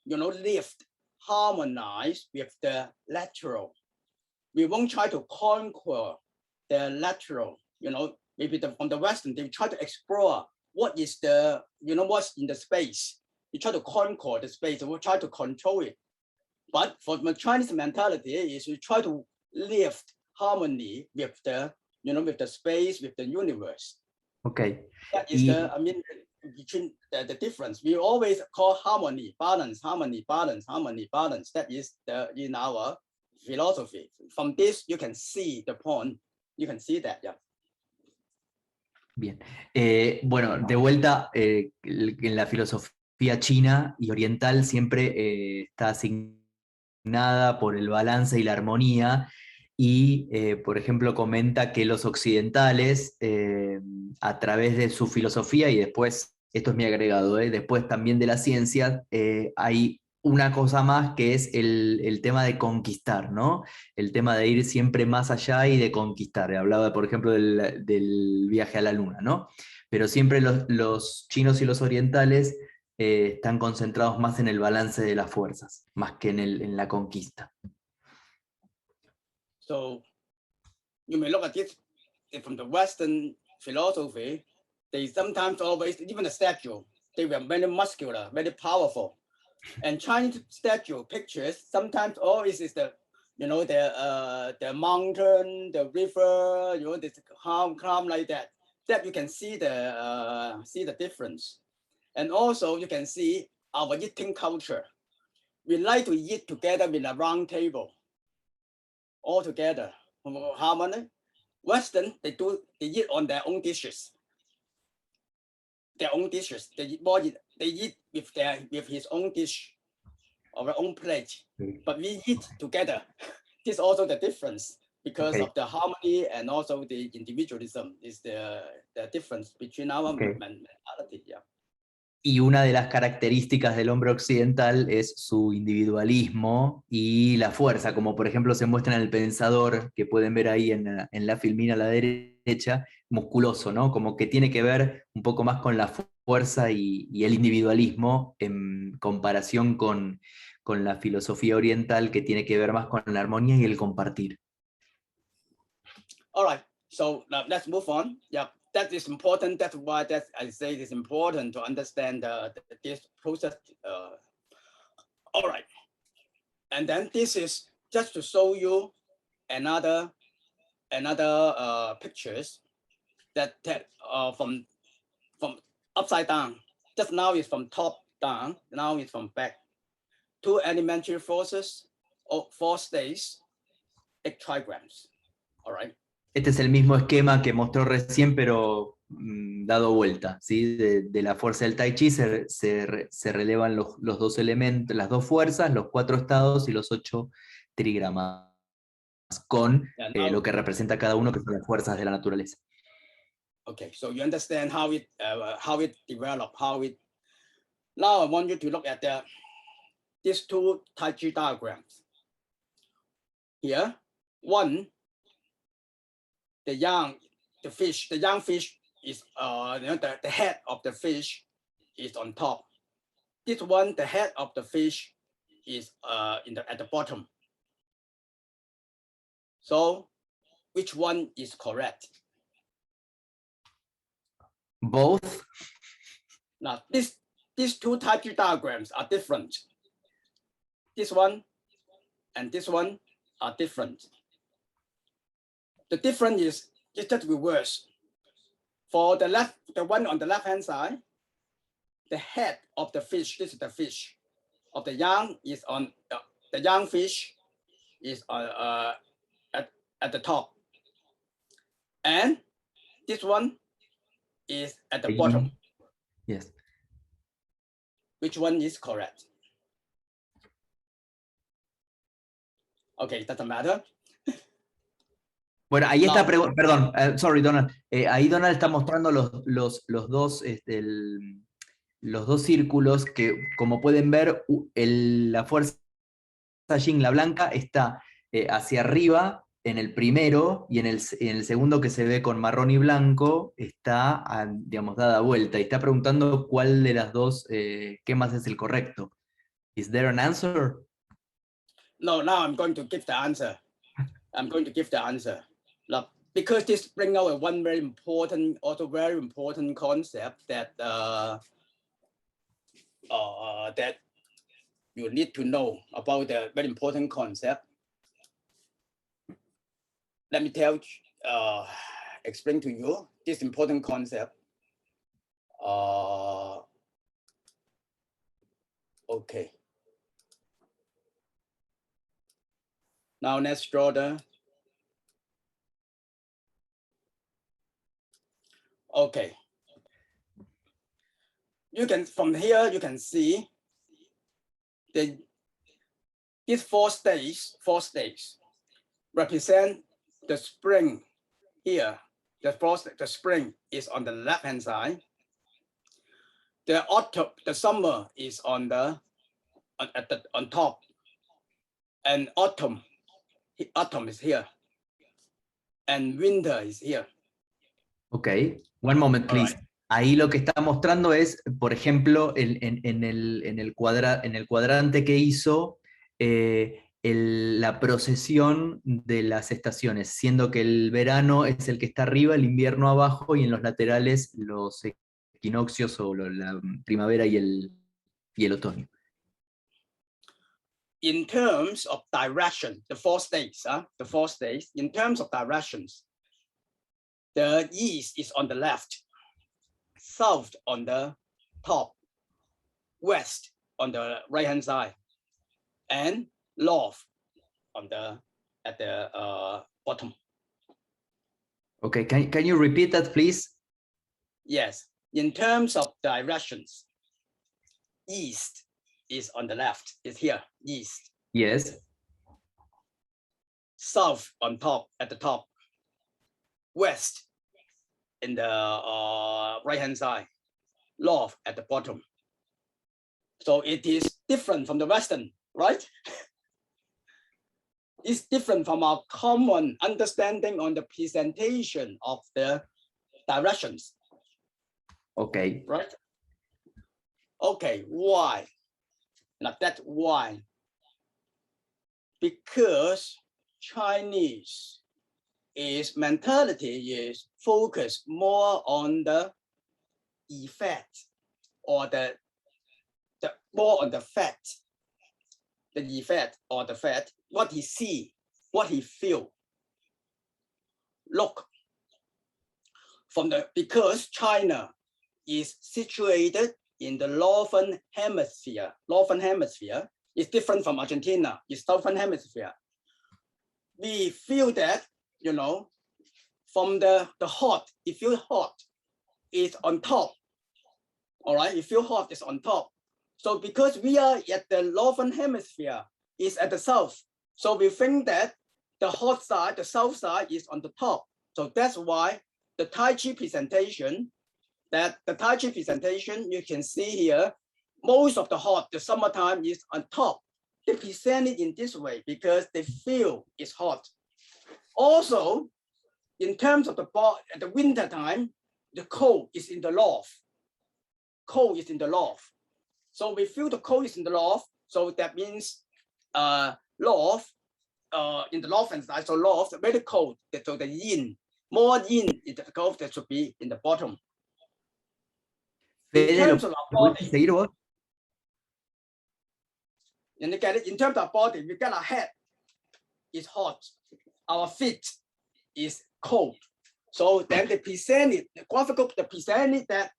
you know, lift, harmonize with the lateral. We won't try to conquer the lateral, you know, maybe from the Western, they try to explore what is the, you know, what's in the space. You try to conquer the space, we try to control it. But for the Chinese mentality is we try to lift harmony with the, you know, with the space, with the universe. Okay. That is the, I mean, between the difference. We always call harmony, balance, harmony, balance, harmony, balance. That is the in our philosophy. From this, you can see the point. You can see that, yeah. Bien. Bueno, de vuelta, en la filosofía china y oriental siempre está asignada por el balance y la armonía, y, por ejemplo, comenta que los occidentales, a través de su filosofía, y después, esto es mi agregado, después también de la ciencia, hay una cosa más que es el tema de conquistar, ¿no? El tema de ir siempre más allá y de conquistar. Hablaba, por ejemplo, del viaje a la luna, ¿no? Pero siempre los chinos y los orientales están concentrados más en el balance de las fuerzas, más que en la conquista. So you may look at it from the Western philosophy. They sometimes always, even the statue, they were very muscular, very powerful. And Chinese statue pictures sometimes always is the, you know, the mountain, the river, you know, this calm like that. That you can see the difference. And also you can see our eating culture. We like to eat together with a round table, all together, harmony. Western, they eat on their own dishes. Their own dishes. They eat with his own dish or their own plate. But we eat together. This is also the difference because of the harmony and also the individualism is the difference between our mentality. Yeah. Y una de las características del hombre occidental es su individualismo y la fuerza, como por ejemplo se muestra en El Pensador, que pueden ver ahí en la filmina a la derecha, musculoso, ¿no? Como que tiene que ver un poco más con la fuerza y el individualismo en comparación con la filosofía oriental, que tiene que ver más con la armonía y el compartir. All right, so now let's move on. Yeah. That is important. That's why I say it is important to understand this process. All right, and then this is just to show you another pictures that from upside down. Just now is from top down. Now it's from back. Two elementary forces, or 4 states, 8 trigrams. All right. Este es el mismo esquema que mostró recién, pero dado vuelta, ¿sí? De la fuerza del Tai Chi se relevan los dos elementos, las dos fuerzas, los 4 estados y los 8 trigramas, con lo que representa cada uno, que son las fuerzas de la naturaleza. Okay, so you understand how it developed, Now I want you to look at these 2 Tai Chi diagrams. Here, one, the young fish is the head of the fish is on top. This one, the head of the fish is at the bottom. So, which one is correct? Both. Now, these 2 Tai Chi diagrams are different. This one and this one are different. The difference is just reverse. For the one on the left-hand side, the head of the fish, this is the fish, of the young is on the young fish is at the top, and this one is at the bottom. Yes. Which one is correct? Okay, it doesn't matter. Bueno, ahí está, perdón, sorry Donald, ahí Donald está mostrando los dos círculos que, como pueden ver, la fuerza Yin, la blanca, está hacia arriba en el primero, y en el segundo, que se ve con marrón y blanco, está, digamos, dada vuelta, y está preguntando cuál de las dos, qué más es el correcto. Is there an answer? No, now I'm going to give the answer. Now, because this brings out one very important concept that that you need to know about the very important concept. Let me explain to you this important concept. Okay. Now let's draw the. Okay. From here you can see these four states represent the spring here. The spring is on the left-hand side. The summer is on top, and autumn is here, and winter is here. Okay, one moment, please. Right. Ahí lo que está mostrando es, por ejemplo, en el cuadrante que hizo, la procesión de las estaciones, siendo que el verano es el que está arriba, el invierno abajo, y en los laterales los equinoccios, o la primavera y el otoño. In terms of direction, the four states, in terms of directions, the east is on the left, south on the top, west on the right-hand side, and north at the bottom. Okay, can you repeat that, please? Yes, in terms of directions, east is on the left, is here, east. Yes. South on top, at the top. West in the right-hand side. North at the bottom. So it is different from the Western, right? It's different from our common understanding on the presentation of the directions. Okay. Right? Okay, why? Now that's why. Because Chinese mentality is focused more on the effect, or more on the fact. The effect or the fact, what he see, what he feel. Look, because China is situated in the northern hemisphere. Northern hemisphere is different from Argentina. It's southern hemisphere. We feel that, from the hot, it feels hot. is on top. All right, you feel hot is on top. So because we are at the northern hemisphere, is at the south. So we think that the hot side, the south side is on the top. So that's why the Tai Chi presentation, you can see here, most of the hot, the summertime is on top. They present it in this way because they feel it's hot. Also, in terms of at the winter time, the cold is in the north. Cold is in the north. So we feel the cold is in the north. So that means north, in the northern side, so north, very cold. So the yin, more yin in the cold, that should be in the bottom. In terms of our body, and you get it, in terms of our body, we got our head is hot, our feet is cold. So then they present it, the graphical, they present it that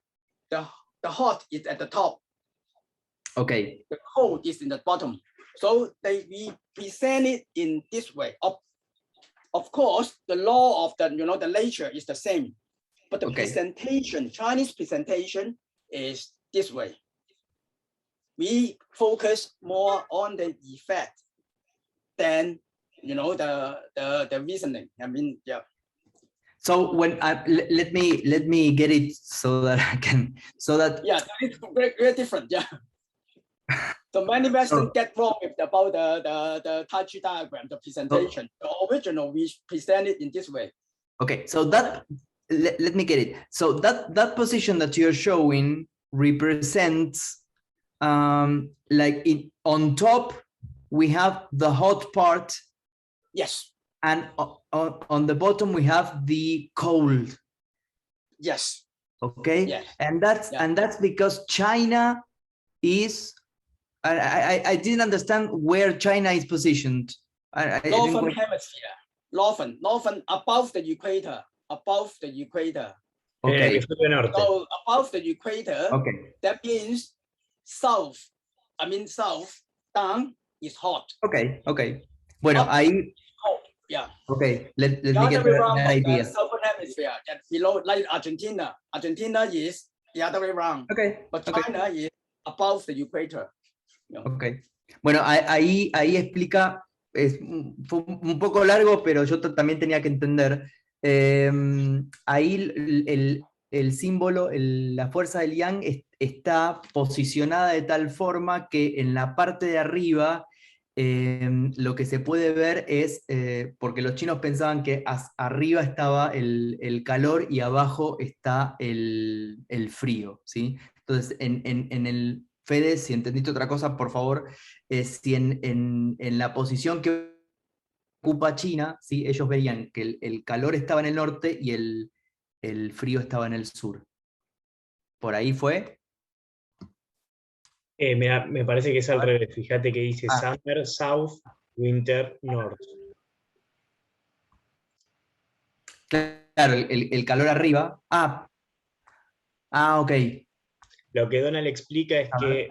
the hot is at the top. Okay. The cold is in the bottom. So we present it in this way. Of course, the law of the nature is the same, but the presentation, Chinese presentation, is this way. We focus more on the effect than the reasoning. I mean, yeah. So when let me get it so that I can yeah, it's very, very different. Yeah. So many Western get wrong about the Tai Chi diagram, the presentation. The original we present it in this way. Okay, so that let me get it. So that position that you're showing represents like on top we have the hot part. Yes. And on the bottom we have the cold. Yes. Okay. Yes. And that's because China is. I didn't understand where China is positioned. Northern hemisphere. Northern, above the equator. Above the equator. Okay. So above the equator. Okay. That means south. South down is hot. Okay. Okay. Bueno, ahí. Yeah. Okay, let me get an idea. Southern hemisphere, and below, like Argentina. Argentina is the other way around. Okay. But China is above the equator. Okay. Bueno, ahí explica, fue un poco largo, pero yo también tenía que entender. Ahí el símbolo, la fuerza del yang está posicionada de tal forma que en la parte de arriba lo que se puede ver es, porque los chinos pensaban que arriba estaba el calor y abajo está el frío, ¿sí? Entonces, en el Fede, si entendiste otra cosa, por favor, si en la posición que ocupa China, ¿sí? Ellos veían que el calor estaba en el norte y el frío estaba en el sur. ¿Por ahí fue? Me parece que es al revés. Fíjate que dice Summer, South, Winter, North. Claro, el calor arriba. Ok. Lo que Donald explica es que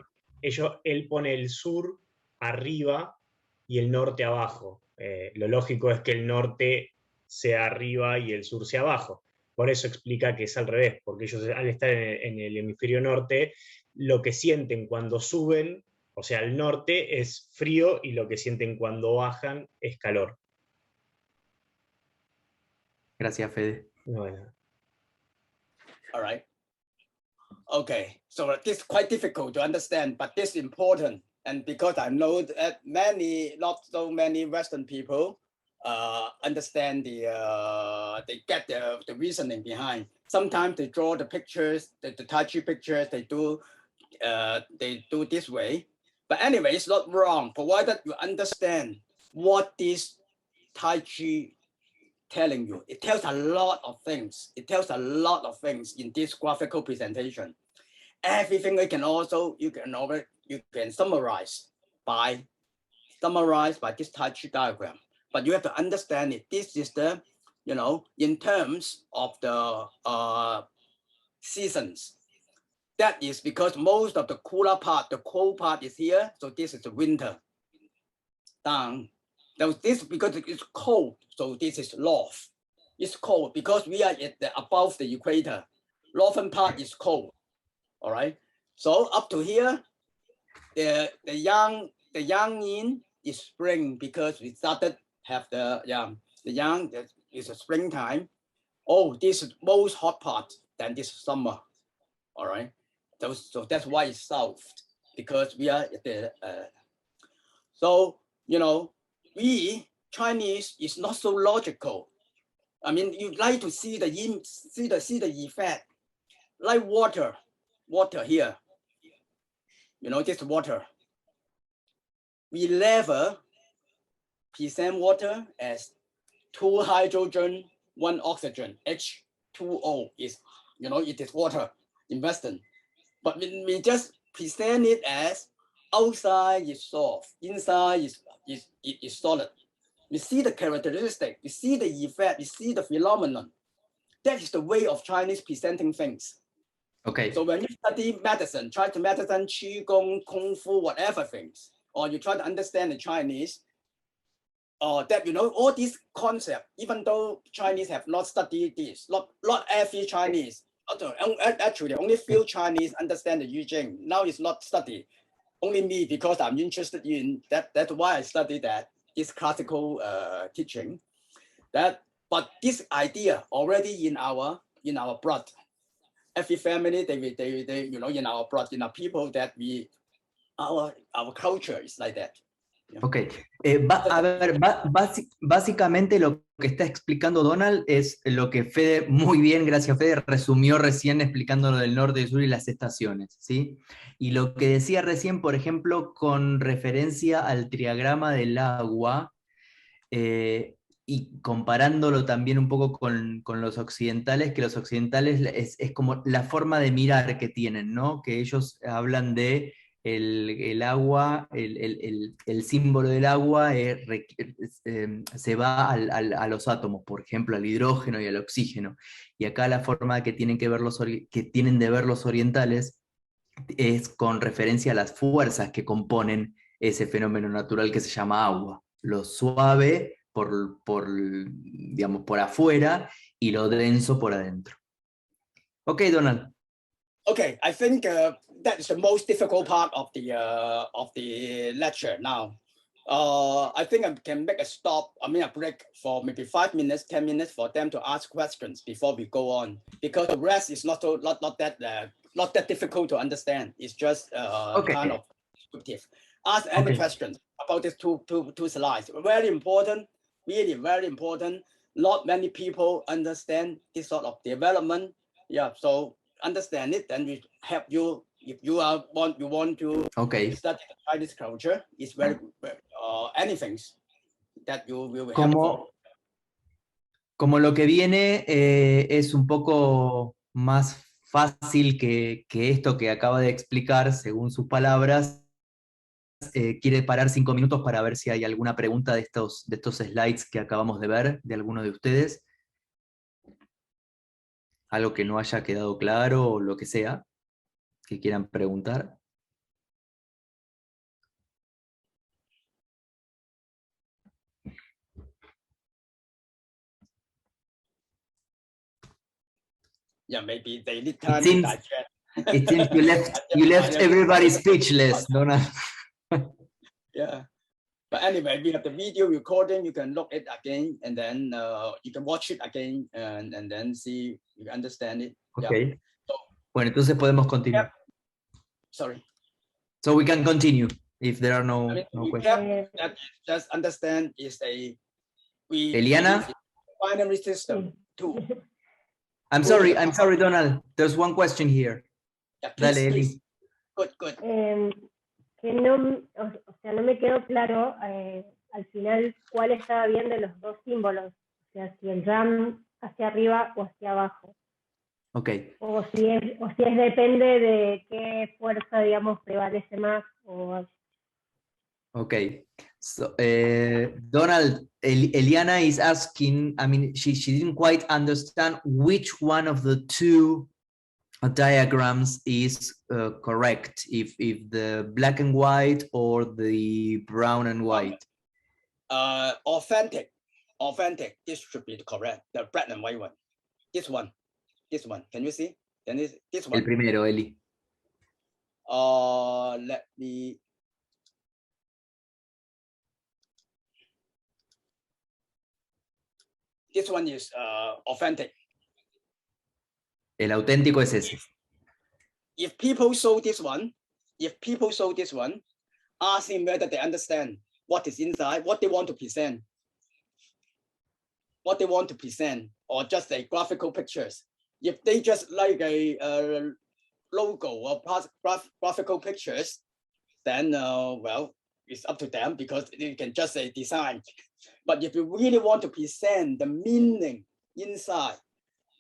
él pone el sur arriba y el norte abajo. Lo lógico es que el norte sea arriba y el sur sea abajo. Por eso explica que es al revés, porque ellos al estar en el hemisferio norte, lo que sienten cuando suben, o sea, al norte es frío y lo que sienten cuando bajan es calor. Gracias, Fede. Bueno. All right. Okay, so this is quite difficult to understand, but this is important. And because I know that not so many Western people understand they get the reasoning behind. Sometimes they draw the pictures, the Tai Chi pictures, they do this way. But anyway, it's not wrong, provided you understand what this Tai Chi telling you. It tells a lot of things. It tells a lot of things in this graphical presentation. Everything you can summarize by this Tai Chi diagram. But you have to understand it. This is the, in terms of the seasons. That is because most of the cooler part, the cold part is here. So this is the winter. Down. Now this because it's cold. So this is north. It's cold because we are above the equator. northern part is cold. All right. So up to here, the yang yin is spring because we started have the yang is a springtime. Oh, this is most hot part than this summer. All right. So that's why it's south, because we are at the so you know, we Chinese is not so logical. I mean, you like to see the effect, like water here. You know, this water. We never present water as 2 hydrogen, 1 oxygen. H2O is, you know, it is water in Western. But we just present it as outside is soft, inside is solid. We see the characteristic, we see the effect, we see the phenomenon. That is the way of Chinese presenting things. Okay. So when you study medicine, try to medicine, Qigong, Kung Fu, whatever things, or you try to understand the Chinese, that you know all these concepts, even though Chinese have not studied this, not every Chinese, actually only few Chinese understand the I-Ching. Now it's not studied. Only me, because I'm interested in that. That's why I study that, this classical teaching. But this idea already in our blood. Every family, they you know, in our blood, in our people, that our culture is like that. Ok, a ver, básicamente lo que está explicando Donald es lo que Fede, muy bien, gracias Fede, resumió recién explicando lo del norte y sur y las estaciones, ¿sí? Y lo que decía recién, por ejemplo, con referencia al triagrama del agua, y comparándolo también un poco con los occidentales, que los occidentales es como la forma de mirar que tienen, ¿no? Que ellos hablan de el agua, el símbolo del agua se va a los átomos, por ejemplo, al hidrógeno y al oxígeno. Y acá la forma que tienen de ver los orientales es con referencia a las fuerzas que componen ese fenómeno natural que se llama agua. Lo suave digamos, por afuera y lo denso por adentro. Ok, Donald. Okay, I think that is the most difficult part of the lecture now. I think I can make a break for maybe 5 minutes, 10 minutes for them to ask questions before we go on, because the rest is not that difficult to understand. It's just kind of descriptive. Ask any questions about these two slides. Very important, really very important. Not many people understand this sort of development. Yeah, so understand it, then we help you. If you want to study the Chinese culture, it's very anything that you will help. Como lo que viene es un poco más fácil que esto que acaba de explicar, según sus palabras, quiere parar 5 minutos para ver si hay alguna pregunta de estos slides que acabamos de ver, de alguno de ustedes. Algo que no haya quedado claro o lo que sea, que quieran preguntar. Yeah, maybe they need time to digest. It seems you left everybody speechless, Donald. Yeah, but anyway, we have the video recording. You can look it again, and then you can watch it again, and then see, you understand it. Okay. Yeah. So, bueno, entonces podemos continuar. Sorry. So we can continue if there are no questions. That just understand is Eliana? binary system too. I'm sorry, Donald. There's one question here. Yeah, please, Dale, Eli. please. Good. Que no, o sea, no me quedó claro al final cuál estaba bien de los dos símbolos, o sea, si el ram hacia arriba o hacia abajo. Okay. O si es depende de qué fuerza, digamos, prevalece más. Okay. So, Donald, Eliana is asking, I mean, she didn't quite understand which one of the two diagrams is correct, if the black and white or the brown and white. Authentic. This should be correct. The black and white one. This one. Can you see? Then this El one. primero, Eli. Let me. This one is authentic. El auténtico es ese. If people saw this one, ask him whether they understand what is inside, what they want to present, or just a graphical pictures. If they just like a logo or graphical pictures, then well, it's up to them because you can just say design. But if you really want to present the meaning inside,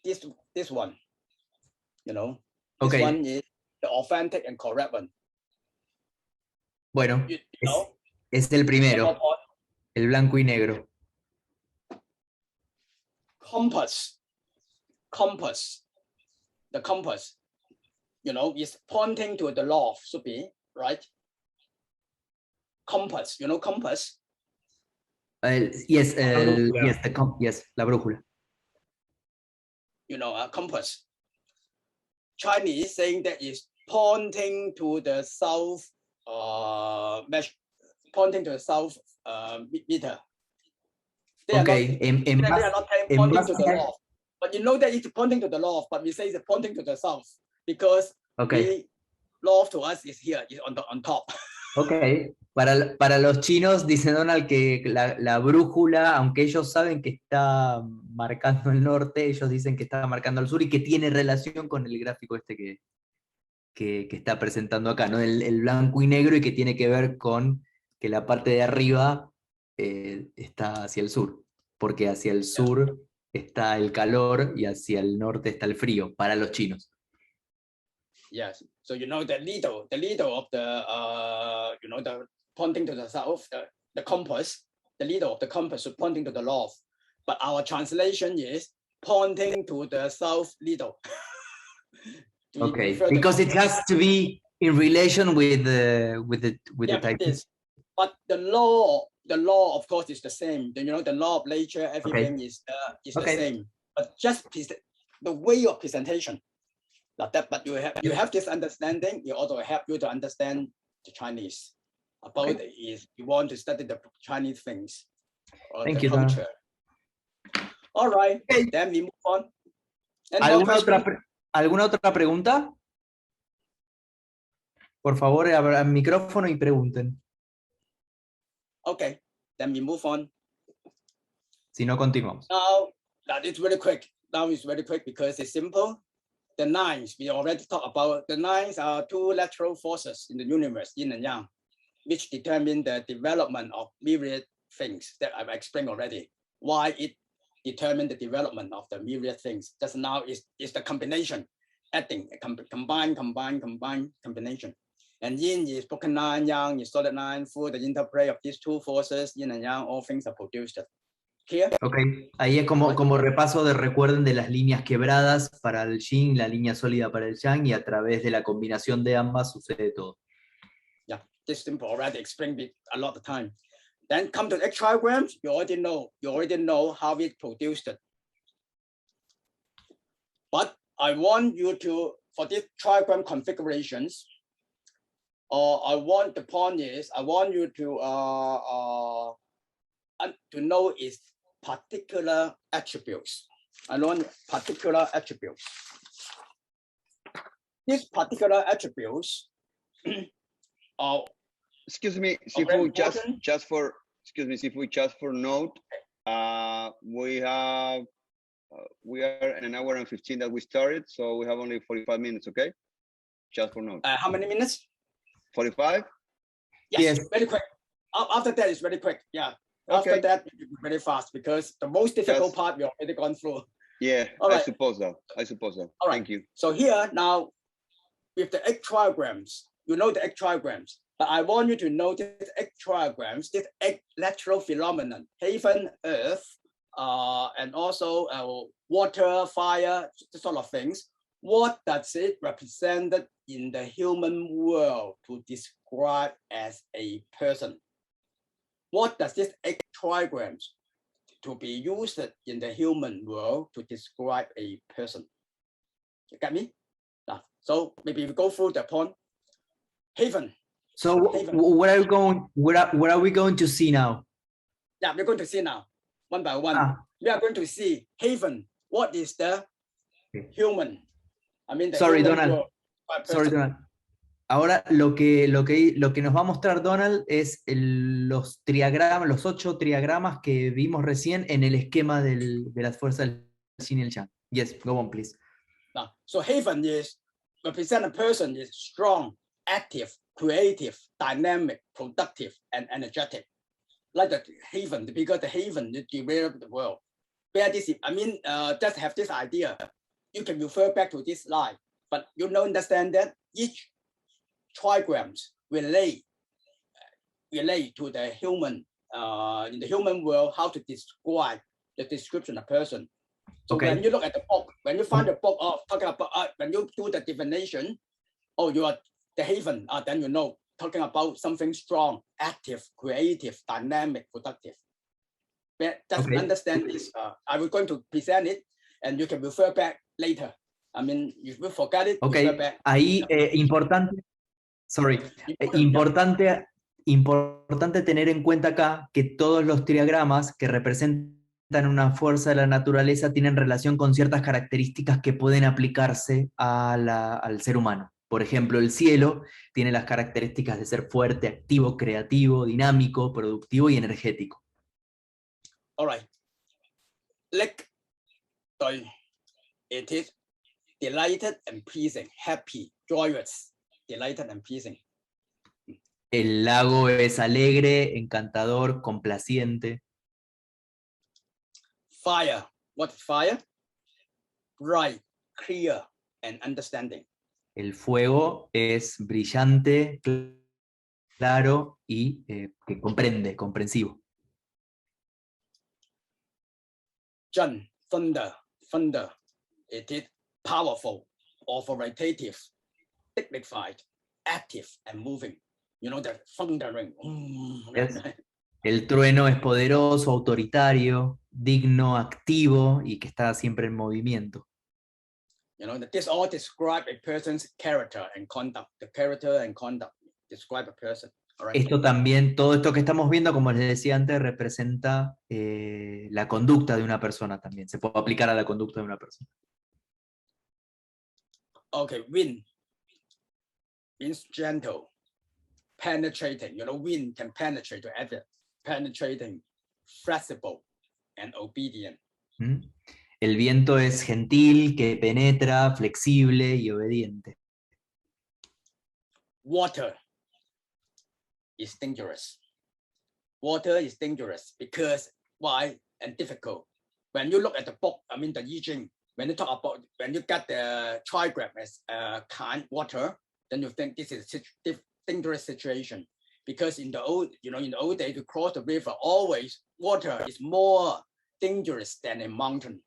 this one, you know, this Okay. one is the authentic and correct one. Bueno, You know? es el primero, el blanco y negro. Compass, the compass, you know, is pointing to the north, should be, right? Compass, you know, compass. Yes, la brújula. You know, compass. Chinese saying that is pointing to the south, pointing to the south meter. They Okay, are not pointing to the north. But you know that it's pointing to the north, but we say it's pointing to the south because the north to us is here, is on top. Ok, para los chinos dice Donald que la brújula, aunque ellos saben que está marcando el norte, ellos dicen que está marcando el sur y que tiene relación con el gráfico este que está presentando acá, ¿no? El blanco y negro y que tiene que ver con que la parte de arriba está hacia el sur, porque hacia el sur está el calor y hacia el norte está el frío, para los chinos. Yes, so you know the needle of the you know, the pointing to the south, the compass, the needle of the compass is pointing to the north, but our translation is pointing to the south needle. Okay, because it has to be in relation with the type. But the law of course is the same. You know, the law of nature, everything is the same. But just the way of presentation. Like that, but you have this understanding. It also help you to understand the Chinese. About is you want to study the Chinese things or Thank the you, culture. All right, then we move on. ¿Alguna otra pregunta? Por favor, abran micrófono y pregunten. Okay, then we move on. Si no, continuamos. Now, that is very quick. Now it's very quick because it's simple. The nines, we already talked about. The nines are two lateral forces in the universe, yin and yang, which determine the development of myriad things that I've explained already. Why it determines the development of the myriad things. Just now is the combination, adding, combine combination. And yin is broken line, yang is solid line. Through the interplay of these two forces, yin and yang, all things are produced. Clear? Ok, ahí es como repaso de recuerden de las líneas quebradas para el yin, la línea sólida para el yang, y a través de la combinación de ambas sucede todo. Yeah, this simple already explained it a lot of time. Then come to the trigrams, you already know how it produced it. But I want you to, for these trigram configurations, I want you to know its particular attributes. I want particular attributes. These particular attributes are. Excuse me, Sifu, just for note, we are in an hour and 15 that we started, so we have only 45 minutes, okay? Just for note. How many minutes? 45? Yes, very quick. After that, it's very quick. Yeah. Okay. After that, very fast because the most difficult part we already gone through. Yeah, I suppose so. All right. Thank you. So here now, with the 8 trigrams, you know the 8 trigrams, but I want you to notice 8 trigrams, this 8 lateral phenomenon, heaven, earth, and also water, fire, sort of things. What does it represent in the human world to describe as a person? What does this 8 trigrams to be used in the human world to describe a person? You got me? So maybe we go through the point. Haven. So Haven. where are we going to see now? Yeah, we're going to see now, one by one. We are going to see Haven. What is the human? I mean, the Sorry, human Donald. world. Sorry, Donald. Ahora lo que nos va a mostrar Donald es los triagramas, los 8 triagramas que vimos recién en el esquema de las fuerzas del Yin y el Yang. Yes, go on, please. Now, so Haven is represent a person is strong, active, creative, dynamic, productive, and energetic. Like the Haven, because the Haven is develop the world. Where this is, I mean, just have this idea. You can refer back to this slide, but you don't understand that each trigrams relate to the human in the human world, how to describe the description of person. So when you look at the book, when you find the book of talking about when you do the divination, oh, you are the Haven, then you know talking about something strong, active, creative, dynamic, productive. But just understand this. I was going to present it, and you can refer back later. I mean, if you forget it, refer back. Ahí importante. Sorry, importante tener en cuenta acá que todos los triagramas que representan una fuerza de la naturaleza tienen relación con ciertas características que pueden aplicarse al ser humano. Por ejemplo, el cielo tiene las características de ser fuerte, activo, creativo, dinámico, productivo y energético. All right. It is delighted and pleasing, happy, joyous. Delighted and pleasing. El lago es alegre, encantador, complaciente. Fire. What is fire? Bright, clear, and understanding. El fuego es brillante, claro y que comprende, comprensivo. Jun, thunder. It is powerful, authoritative, dignified, active, and moving. You know, the thundering. Yes. El trueno es poderoso, autoritario, digno, activo y que está siempre en movimiento. You know, this all describe a person's character and conduct. The character and conduct describe a person. All right. Esto también, todo esto que estamos viendo, como les decía antes, representa la conducta de una persona también. Se puede aplicar a la conducta de una persona. Okay, wind means gentle, penetrating. You know, wind can penetrate to everything. Penetrating, flexible, and obedient. El viento es gentil, que penetra, flexible y obediente. Water is dangerous. Water is dangerous because why and difficult. When you look at the book, I mean the I-Ching, when you talk about when you get the trigram as kind water, then you think this is a dangerous situation because in the old days to cross the river, always water is more dangerous than a mountain.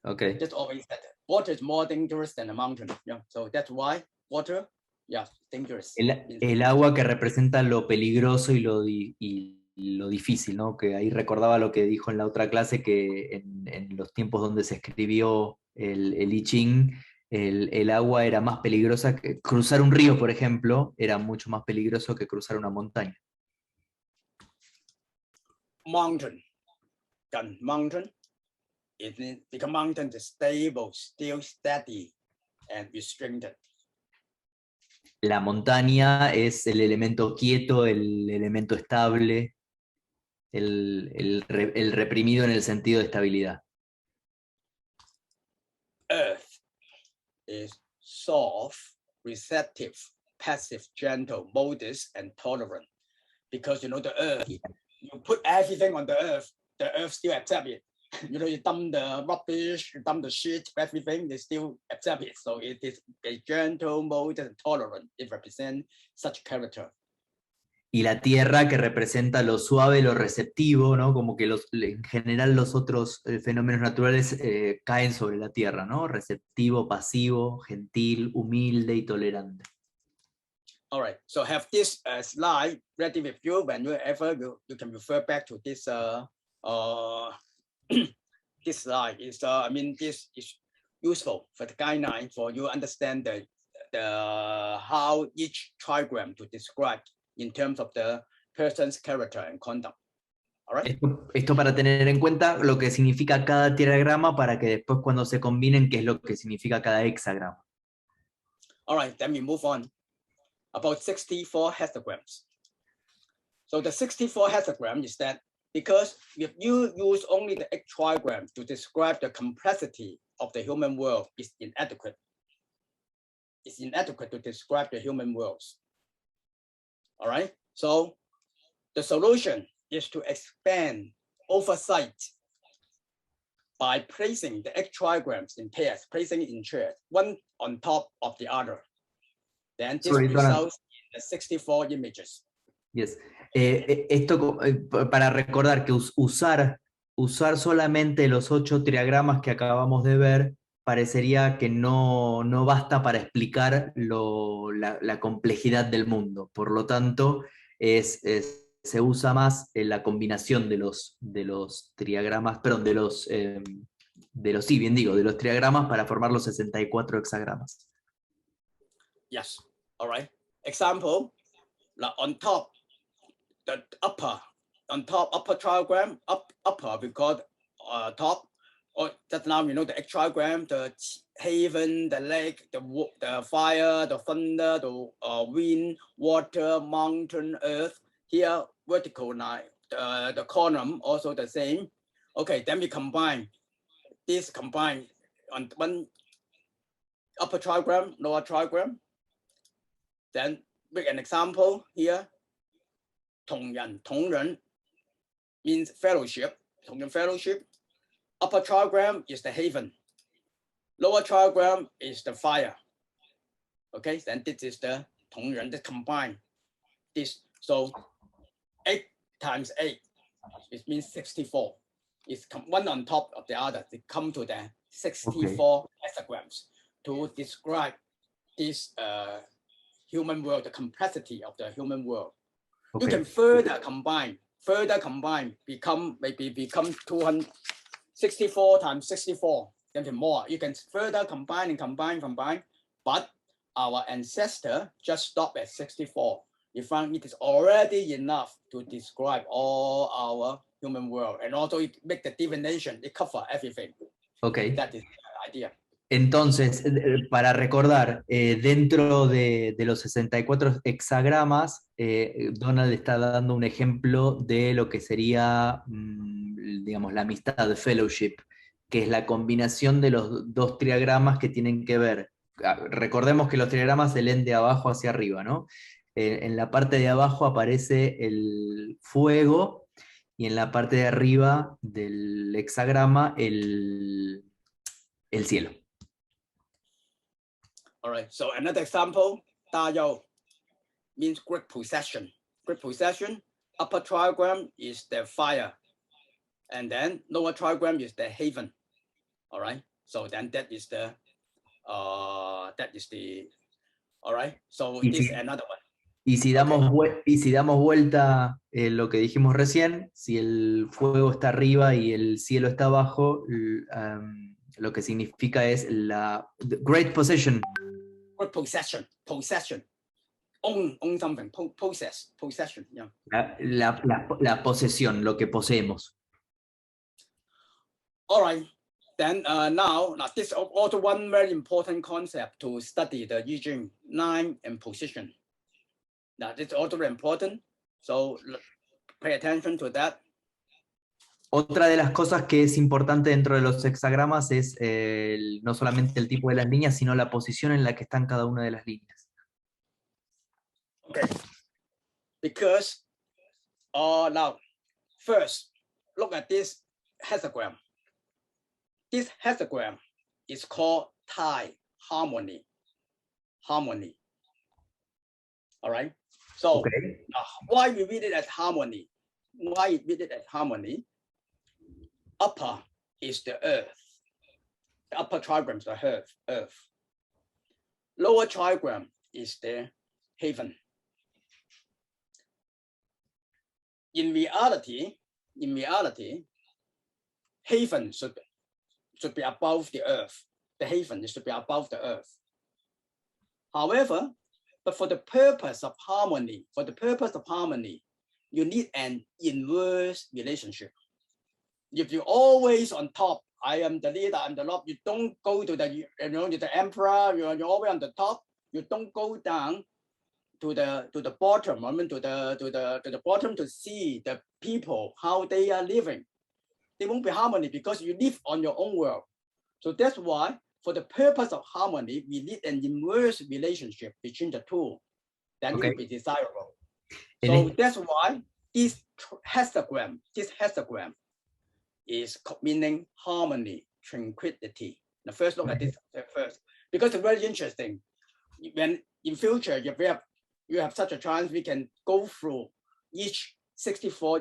Okay. That's always that. Water is more dangerous than a mountain. Yeah. So that's why water, yeah, dangerous. El agua que representa lo peligroso y lo difícil, ¿no? Que ahí recordaba lo que dijo en la otra clase, que en los tiempos donde se escribió el I-Ching, el agua era más peligrosa que cruzar un río, por ejemplo, era mucho más peligroso que cruzar una montaña. Mountain. Because mountain is stable, still steady, and restricted. La montaña es el elemento quieto, el elemento estable, el reprimido en el sentido de estabilidad. Earth is soft, receptive, passive, gentle, modest, and tolerant. Because you know the earth, you put everything on the earth still accepts it. You know, you dump the rubbish, you dump the shit, everything, they still accept it. So it is a gentle, modest, and tolerant. It represents such character. Y la tierra que representa lo suave, lo receptivo, ¿no? Como que en general los otros fenómenos naturales caen sobre la tierra, ¿no? Receptivo, pasivo, gentil, humilde y tolerante. All right, so have this slide ready with you whenever you can refer back to this this slide. This is useful for the guideline for you understand the how each trigram to describe in terms of the person's character and conduct. All right. Esto para tener en cuenta lo que significa cada diagrama para que después cuando se combinen, qué es lo que significa cada hexagrama. All right, then we move on. About 64 hexagrams. So the 64 hexagram is that because if you use only the trigram to describe the complexity of the human world, it's inadequate. It's inadequate to describe the human worlds. All right, so the solution is to expand oversight by placing the trigrams in pairs, placing it in pairs, one on top of the other. Then this results in the 64 images. Yes. Esto para recordar que usar solamente los 8 triagramas que acabamos de ver parecería que no basta para explicar la complejidad del mundo. Por lo tanto, se usa más la combinación de los triagramas, perdón, de los triagramas para formar los 64 hexagramas. Yes, all right. Example, on top, the upper trigram, upper we call top, or that now we know the trigram, the heaven, the lake, the fire, the thunder, the wind, water, mountain, earth. Here, vertical line, the column also the same. Okay, then we combine on one upper trigram, lower trigram. Then make an example here. 同人 means fellowship. 同人 fellowship. Upper trigram is the heaven. Lower trigram is the fire. Okay, then this is the 同人 that combine this. So 8 times 8, it means 64. It's one on top of the other. They come to the 64 hexagrams to describe this human world, the complexity of the human world. Okay. You can further combine, become 264 times 64, then more. You can further combine and combine, but our ancestor just stopped at 64. We found it is already enough to describe all our human world, and also it make the divination, it cover everything. Okay. That is the idea. Entonces, para recordar, dentro de los 64 hexagramas, Donald está dando un ejemplo de lo que sería, digamos, la amistad, de fellowship, que es la combinación de los 2 triagramas que tienen que ver. Recordemos que los triagramas se leen de abajo hacia arriba, ¿no? En la parte de abajo aparece el fuego y en la parte de arriba del hexagrama el cielo. All right, so another example, 大有 means great possession. Great possession, upper trigram is the fire, and then lower trigram is the heaven. All right, so then that is the, all right, so this is another one. Y si damos vuelta lo que dijimos recién, si el fuego está arriba y el cielo está abajo, lo que significa es la great possession. Great possession. Own something, possession, yeah. La posesión, lo que poseemos. All right, then now this is also one very important concept to study the I-Ching, 9 and position. Now this is also very important, so pay attention to that. Otra de las cosas que es importante dentro de los hexagramas es no solamente el tipo de las líneas, sino la posición en la que están cada una de las líneas. Okay, because now first look at this hexagram. This hexagram is called Tai harmony. All right. So okay. Why we read it as harmony? Upper is the earth. The upper trigram is the earth. Lower trigram is the heaven. In reality, heaven should be above the earth. The heaven is to be above the earth. However, but for the purpose of harmony, you need an inverse relationship. If you're always on top, I am the leader, I'm the Lord, you don't go to the, the emperor, you're always on the top, you don't go down to the bottom, to the bottom to see the people, how they are living. There won't be harmony because you live on your own world. So that's why, for the purpose of harmony, we need an inverse relationship between the two. Then it will be desirable. So that's why this hexagram is meaning harmony, tranquility. Now, first look at this first, because it's very interesting. When in future, if you have such a chance, we can go through each 64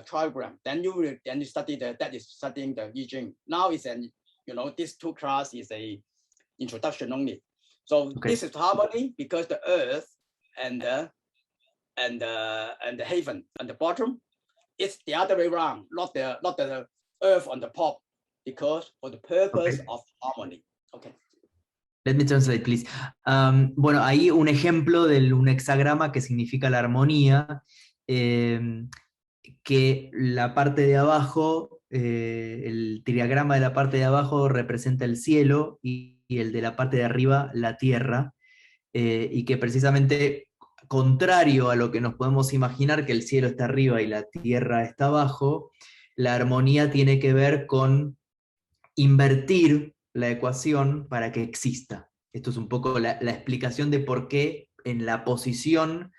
trigram. Then you study that is studying the I-Ching. Now it's an these two class is a introduction only. So this is harmony because the earth and the heaven on the bottom, it's the other way around, not the earth on the top, because for the purpose of harmony. Okay. Let me translate, please. Bueno, ahí un ejemplo de un hexagrama que significa la armonía, que la parte de abajo, el trigrama de la parte de abajo representa el cielo y el de la parte de arriba la tierra, y que precisamente, contrario a lo que nos podemos imaginar, que el cielo está arriba y la tierra está abajo, la armonía tiene que ver con invertir la ecuación para que exista. Esto es un poco la explicación de por qué en la posición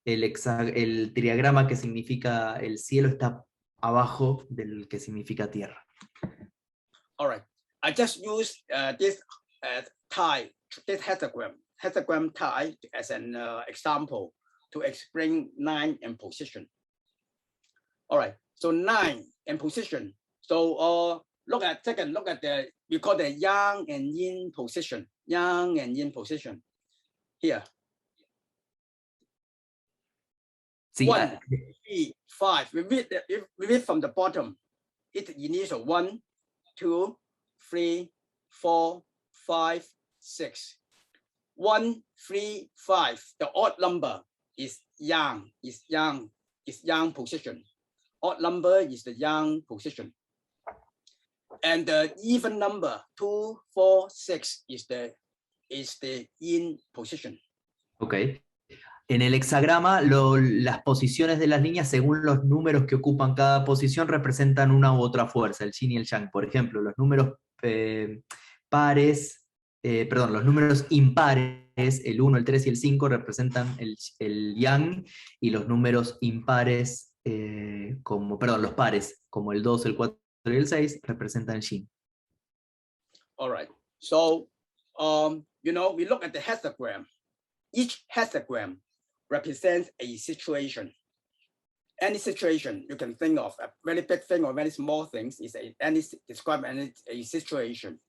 el trigrama que significa el cielo está abajo del que significa tierra. All right. I just use this hexagram Tai as an example to explain 9 and position. All right. So 9 and position. So look at the, we call the Yang and Yin position. Yang and Yin position. Here. Sí, 1, 3, 5. We read from the bottom. It's initial 1, 2, 3, 4, 5, 6. 1, 3, 5. The odd number is Yang. Is Yang position. Odd number is the Yang position. And the even number 2, 4, 6 is the Yin position. Okay. En el hexagrama, las posiciones de las líneas, según los números que ocupan cada posición, representan una u otra fuerza, el yin y el yang. Por ejemplo, los números los números impares, el 1, el 3 y el 5, representan el yang, y los números impares, los pares, como el 2, el 4 y el 6, representan el yin. All right. So, we look at the hexagram. Each hexagram represents a situation. Any situation you can think of, a very big thing or very small things, is describe a situation.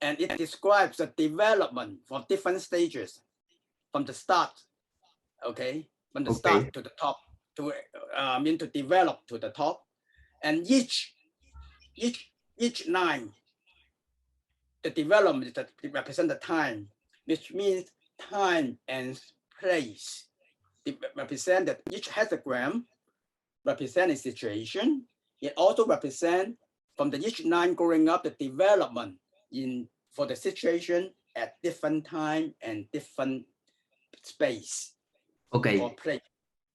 And it describes the development for different stages from the start, from the start to the top, to develop to the top. And each line, the development that represent the time, which means time and place. It represent that each hexagram represent a situation. It also represent from each line growing up the development for the situation at different time and different space. Okay. Or place.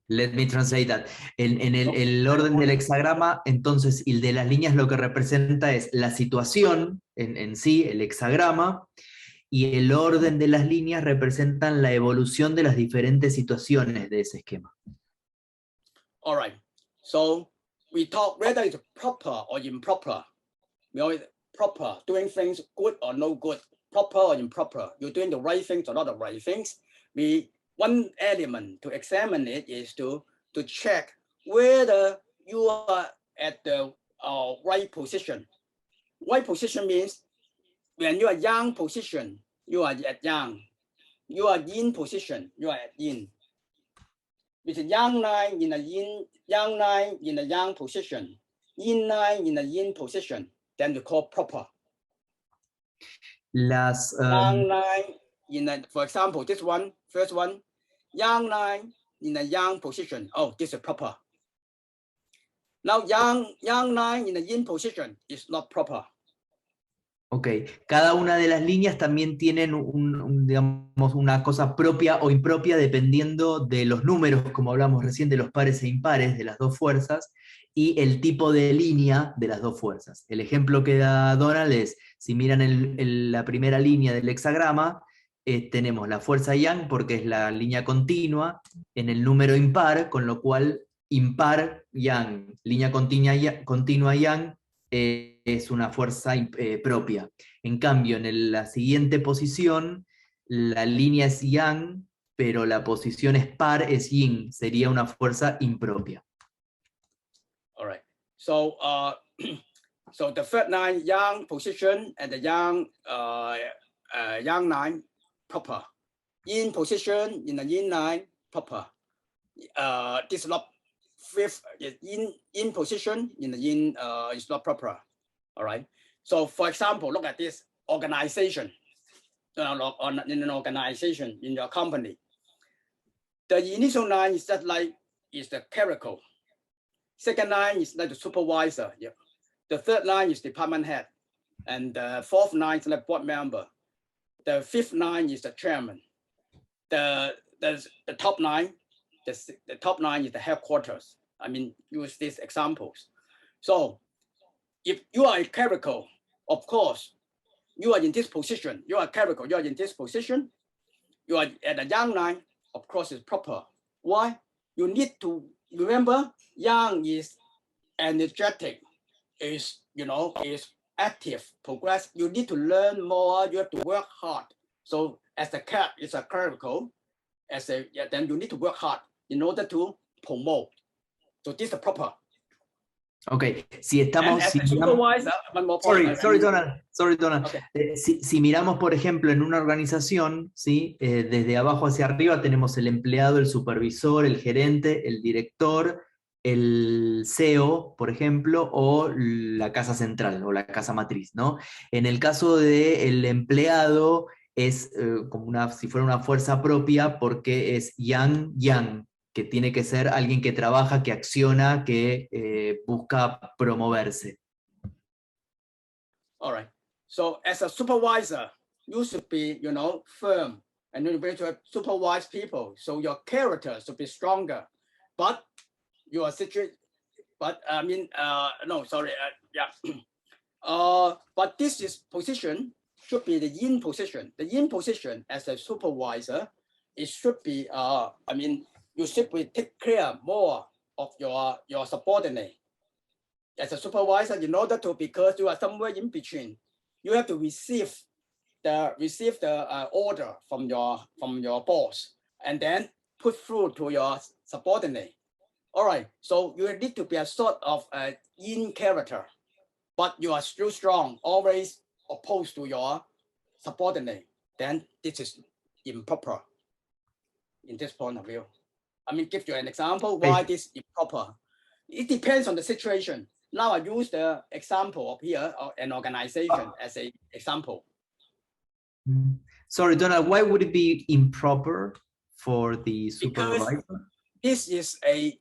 Let me translate that. En el orden del hexagrama, entonces, el de las líneas lo que representa es la situación en sí, el hexagrama, y el orden de las líneas representan la evolución de las diferentes situaciones de ese esquema. All right. So we talk whether it's proper or improper. We always proper, doing things good or no good, proper or improper. You're doing the right things or not the right things. One element to examine it is to check whether you are at the right position. Right position means when you are yang position, you are at yang. You are yin position, you are at yin. With a yang line in a yin, yang line in a yang position, yin line in a yin position, then we call proper. Las, yang line for example, this one, first one, yang line in a yang position. Oh, this is proper. Now yang line in a yin position is not proper. Ok, cada una de las líneas también tienen digamos, una cosa propia o impropia dependiendo de los números, como hablamos recién, de los pares e impares de las dos fuerzas, y el tipo de línea de las dos fuerzas. El ejemplo que da Donald es, si miran la primera línea del hexagrama, tenemos la fuerza yang porque es la línea continua en el número impar, con lo cual impar yang, línea continua yang, es una fuerza propia. En cambio, en la siguiente posición, la línea es yang, pero la posición es par, es yin, sería una fuerza impropia. All right. So, so the third line yang position and the yang line proper. Yin position in the yin line proper. This is not fifth yin position in the yin is not proper. All right. So for example, look at this organization. In an organization in your company, the initial line is just like is the clerical. Second line is like the supervisor. Yeah. The third line is department head, and the fourth line is like board member. The fifth line is the chairman. The top line. The top line is the headquarters. I mean, use these examples. So if you are a clerical, of course, you are in this position. You are clerical, you are in this position. You are at the yang line, of course, is proper. Why? You need to remember yang is energetic, is, is active, progress. You need to learn more, you have to work hard. So as the cat is a clerical, then you need to work hard in order to promote. So this is proper. Ok, si estamos... Sorry, Donald. Okay. Si miramos, por ejemplo, en una organización, ¿sí? Desde abajo hacia arriba tenemos el empleado, el supervisor, el gerente, el director, el CEO, por ejemplo, o la casa central, o la casa matriz, ¿no? En el caso del empleado, es como si fuera una fuerza propia porque es yang, que tiene que ser alguien que trabaja, que acciona, que busca promoverse. All right. So as a supervisor, you should be, firm, and you're going to supervise people. So your character should be stronger. But your situation, but I mean, no, sorry, yeah. But this is position should be the yin position. The yin position as a supervisor, it should be, you should be take care more of your subordinate. As a supervisor, in order to, because you are somewhere in between, you have to receive the order from your boss, and then put through to your subordinate. All right, so you need to be a sort of a yin character, but you are still strong, always opposed to your subordinate. Then this is improper in this point of view. I mean, give you an example why this is improper. It depends on the situation. Now I use the example of here of an organization as an example. Sorry, Donald, why would it be improper for the supervisor? Because this is a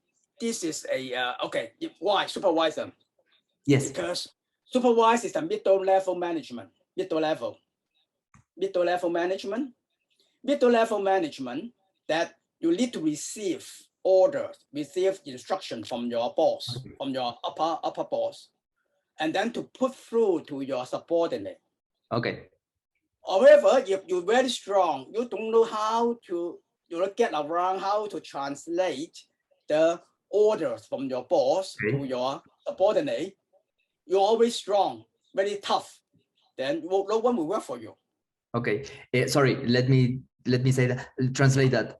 okay. Why supervisor? Yes. Because supervisor is a middle level management. Middle level management that you need to receive orders, receive instruction from your boss, from your upper boss, and then to put through to your subordinate. Okay. However, if you're very strong, you don't know how to get around how to translate the orders from your boss to your subordinate. You're always strong, very tough. Then no one will work for you. Okay. Sorry, let me say that, translate that.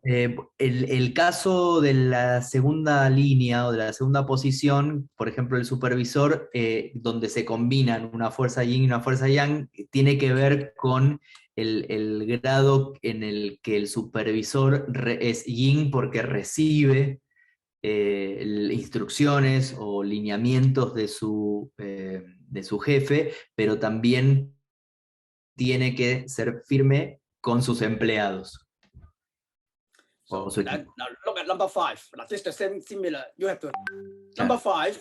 El caso de la segunda línea o de la segunda posición, por ejemplo, el supervisor, donde se combinan una fuerza yin y una fuerza yang, tiene que ver con el grado en el que el supervisor es yin porque recibe instrucciones o lineamientos de su jefe, pero también tiene que ser firme con sus empleados. So O su now equipo. look at number 5. Now this is the same similar. You have to number 5,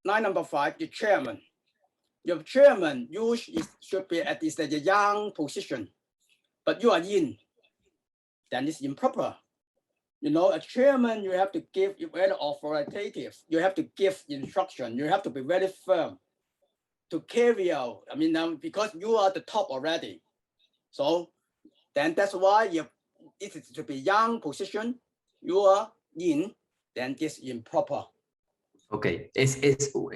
number 5, the chairman. Your chairman usually should be at least a yang position, but you are yin. Then it's improper. You know, a chairman, you have to give very authoritative. You have to give instruction. You have to be very firm to carry out. I mean, because you are the top already. So then that's why if it is to be yang position, you are yin, then it's improper. Ok, es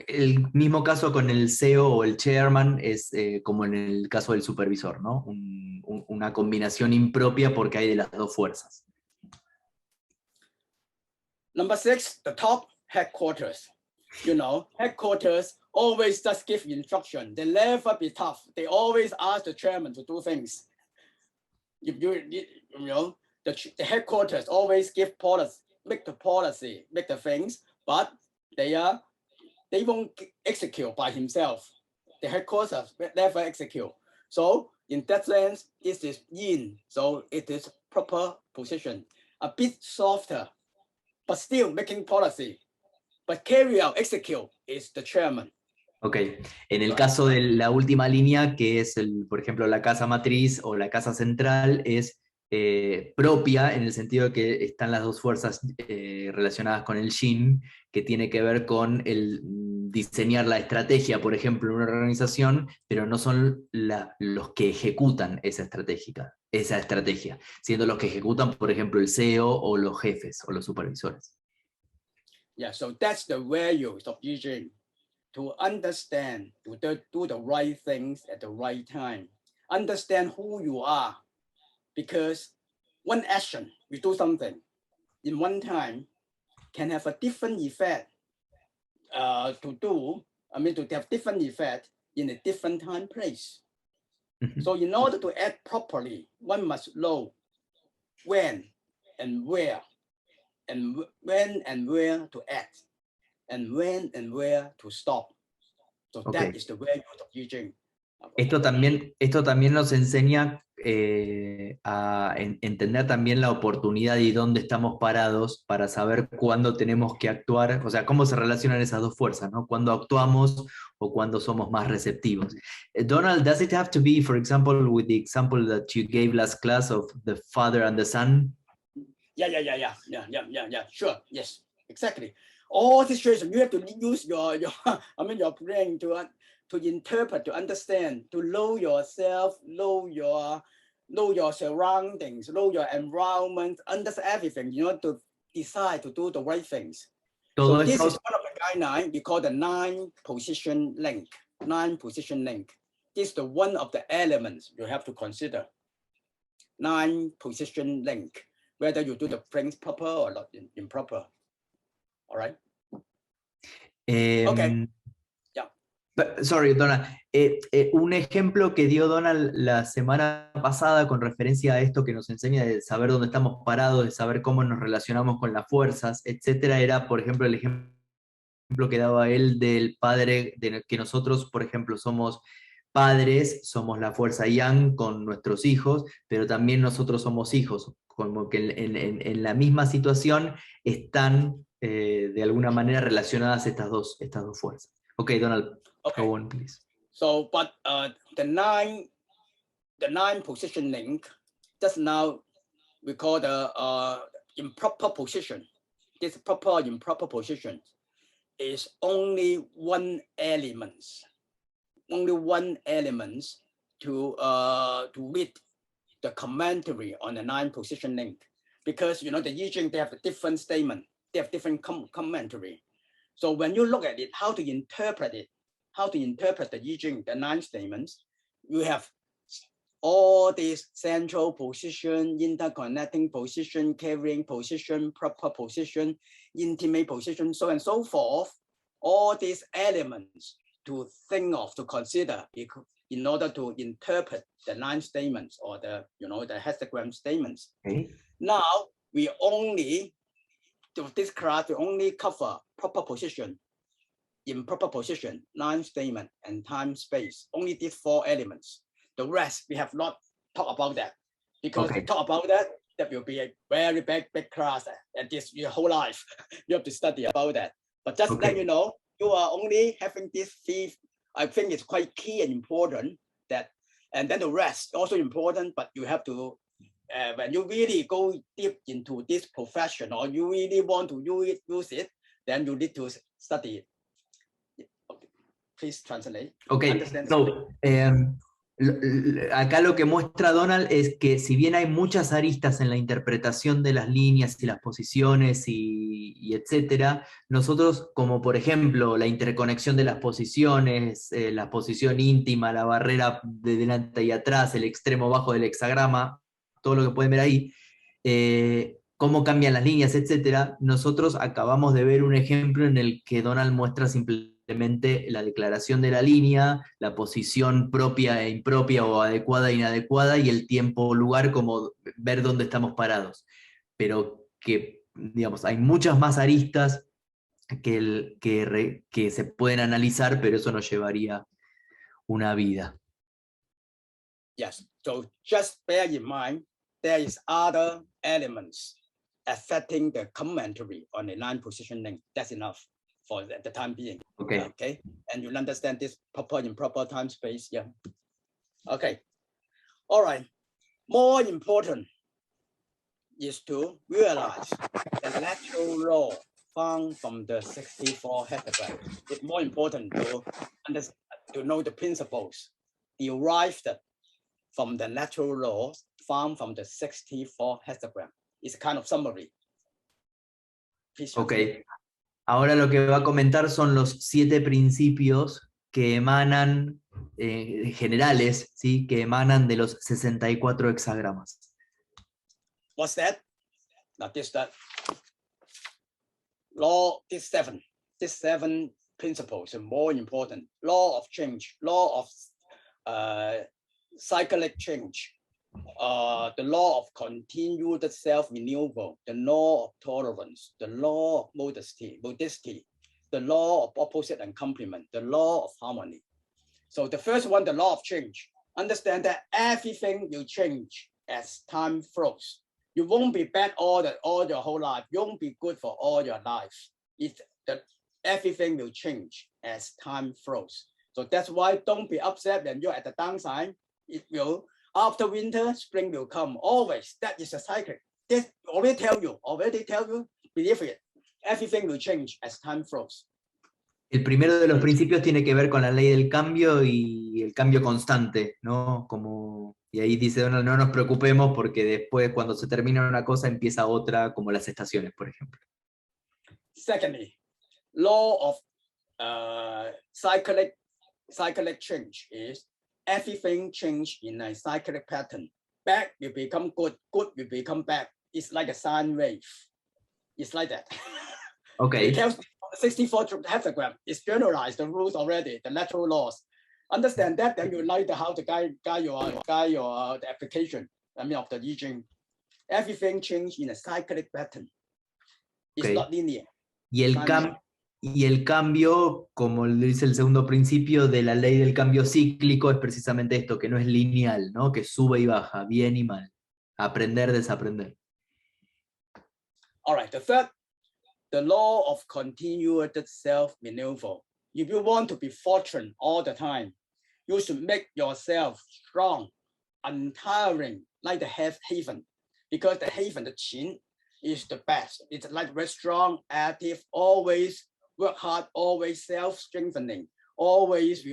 el mismo caso con el CEO o el chairman, es como en el caso del supervisor, ¿no? Una combinación impropia porque hay de las dos fuerzas. Number 6, the top headquarters. You know, headquarters always just give instruction. They never be tough. They always ask the chairman to do things. If you know, the headquarters always give policy, make the policy, make the things, but they won't execute by himself. The headquarters never execute. So in that sense, this is yin. So it is proper position. A bit softer, but still making policy. But carry out, execute is the chairman. Ok, en el caso de la última línea, que es, por ejemplo, la casa matriz o la casa central, es propia en el sentido de que están las dos fuerzas relacionadas con el yin, que tiene que ver con el diseñar la estrategia, por ejemplo, en una organización, pero no son los que ejecutan esa estrategia, siendo los que ejecutan, por ejemplo, el CEO o los jefes o los supervisores. Yeah, so that's the values of I-Ching. To understand, to do the right things at the right time. Understand who you are. Because one action, you do something in one time can have a different effect to have different effect in a different time place. So in order to act properly, one must know when and where, and when and where to act, and when and where to stop. So that is the value of I-Ching. Esto también nos enseña a entender también la oportunidad y dónde estamos parados para saber cuándo tenemos que actuar, o sea, cómo se relacionan esas dos fuerzas, ¿no? Cuándo actuamos o cuándo somos más receptivos. Donald, does it have to be, for example, with the example that you gave last class of the father and the son? Yeah, sure, yes, exactly. All situations, you have to use your brain to interpret, to understand, to know yourself, know your surroundings, know your environment, understand everything, you know, to decide to do the right things. So this is one of the guidelines we call the 9-position link. 9-position link. This is the one of the elements you have to consider. 9-position link, whether you do the things proper or not improper. All right. Okay. Sorry, Donald. Un ejemplo que dio Donald la semana pasada con referencia a esto que nos enseña de saber dónde estamos parados, de saber cómo nos relacionamos con las fuerzas, etcétera, era, por ejemplo, el ejemplo que daba él del padre, de que nosotros, por ejemplo, somos padres, somos la fuerza yang con nuestros hijos, pero también nosotros somos hijos, como que en la misma situación están de alguna manera relacionadas estas dos fuerzas. Ok, Donald. Okay. Go on, please. So, but the 9-position link, just now we call the improper position. This proper improper position is only one element to read the commentary on the 9-position link, because you know the I-Ching, they have a different statement, they have different commentary. So when you look at it, how to interpret the I-Ching, the 9 statements, you have all these central position, interconnecting position, carrying position, proper position, intimate position, so on and so forth. All these elements to think of, to consider in order to interpret the 9 statements or the hexagram statements. Okay. Now we only, to this class, we only cover proper position, improper position, 9 statement, and time space. Only these 4 elements. The rest we have not talked about that. Because to talk about that, that will be a very big class, and this your whole life you have to study about that. But just let you know, you are only having this fifth. I think it's quite key and important that, and then the rest also important. But you have to, when you really go deep into this profession, or you really want to use it, then you need to study it. Okay. Please translate. Okay, Understand? so acá lo que muestra Donald es que si bien hay muchas aristas en la interpretación de las líneas y las posiciones y etcétera, nosotros, como por ejemplo la interconexión de las posiciones, la posición íntima, la barrera de delante y atrás, el extremo bajo del hexagrama, todo lo que pueden ver ahí, cómo cambian las líneas, etcétera, nosotros acabamos de ver un ejemplo en el que Donald muestra simplemente la declaración de la línea, la posición propia e impropia o adecuada e inadecuada y el tiempo o lugar, como ver dónde estamos parados. Pero que, digamos, hay muchas más aristas que se pueden analizar, pero eso nos llevaría una vida. Yes, so just bear in mind, there is other elements affecting the commentary on the line positioning. That's enough for the time being. Okay. Okay, and you'll understand this proper improper time space. Yeah. Okay. All right. More important is to realize the natural law found from the 64 hexagrams. It's more important to know the principles derived from the natural law found from the 64 hexagram. It's a kind of summary. Please. Okay. Ahora lo que va a comentar son los 7 principios que emanan, generales, ¿sí? Que emanan de los 64 hexagramas. What's that? Now that law, this seven principles are more important. Law of change, law of cyclic change, the law of continued self-renewal, the law of tolerance, the law of modesty, the law of opposite and complement, the law of harmony. So the first one, the law of change. Understand that everything will change as time flows. You won't be bad all your whole life. You won't be good for all your life. Everything will change as time flows. So that's why don't be upset when you're at the downside. It will. After winter, spring will come. Always, that is a cycle. This already tell you, believe it. Everything will change as time flows. El primero de los principios tiene que ver con la ley del cambio y el cambio constante, ¿no? Y ahí dice Donald, no nos preocupemos porque después cuando se termina una cosa empieza otra, como las estaciones, por ejemplo. Secondly, law of cyclic change is everything change in a cyclic pattern. Bad will become good, good will become bad. It's like a sine wave. It's like that. Okay. It tells 64 hexagram. It's generalized the rules already, the natural laws. Understand that, then you like how to guide your the application. Of the I-Ching. Everything change in a cyclic pattern. It's not linear. Y el cambio, como dice el segundo principio de la ley del cambio cíclico, es precisamente esto, que no es lineal, ¿no? Que sube y baja, bien y mal. Aprender, desaprender. All right, the third, the law of continuated self-renewal. If you want to be fortunate all the time, you should make yourself strong, untiring, like the haven. Because the haven, the Qin, is the best. It's like very strong, active, always work hard, always self-strengthening, always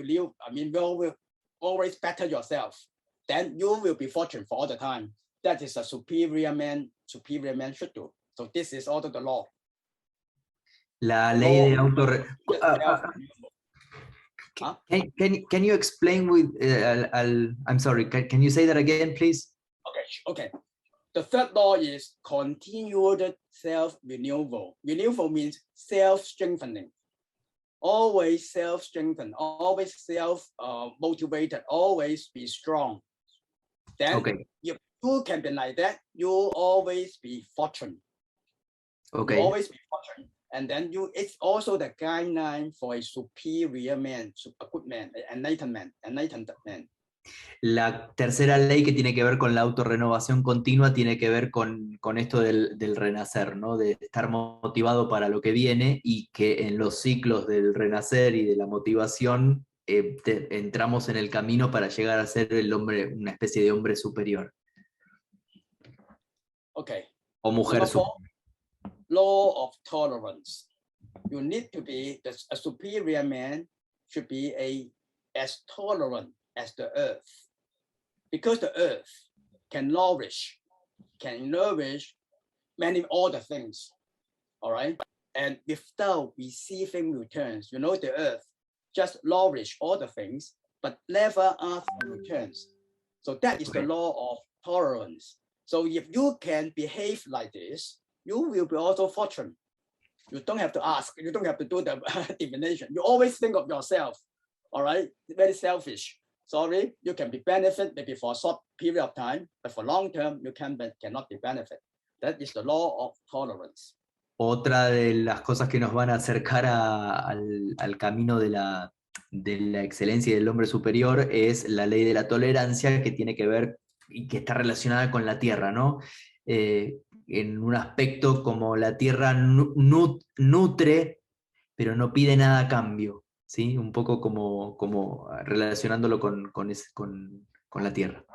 always better yourself. Then you will be fortunate for all the time. That is a superior man should do. So this is also the law. La ley de auto... Can you explain with... I'm sorry, can you say that again, please? Okay. The third law is continued self-renewal. Renewal means self-strengthening. Always self-strengthen, always self-motivated, always be strong. Then if you can be like that, you always be fortunate. Okay. You always be fortunate. And then it's also the guideline for a superior man, a good man, enlightened man. La tercera ley, que tiene que ver con la autorrenovación continua, tiene que ver con esto del renacer, ¿no? De estar motivado para lo que viene, y que en los ciclos del renacer y de la motivación entramos en el camino para llegar a ser el hombre, una especie de hombre superior. Okay. O mujer Number 4, superior. law of tolerance. You need to be, a superior man should be as tolerant as the earth, because the earth can nourish many other things, all right? And without receiving returns, you know, the earth just nourish all the things, but never ask for returns. So that is the law of tolerance. So if you can behave like this, you will be also fortunate. You don't have to ask, you don't have to do the divination. You always think of yourself, all right? Very selfish. Sorry, you can be benefit maybe for a short period of time, but for long term, you cannot be benefit. That is the law of tolerance. Otra de las cosas que nos van a acercar al camino de la excelencia y del hombre superior es la ley de la tolerancia, que tiene que ver y que está relacionada con la tierra, ¿no? En un aspecto como la tierra nutre, pero no pide nada a cambio, ¿sí? Un poco como relacionándolo con la tierra.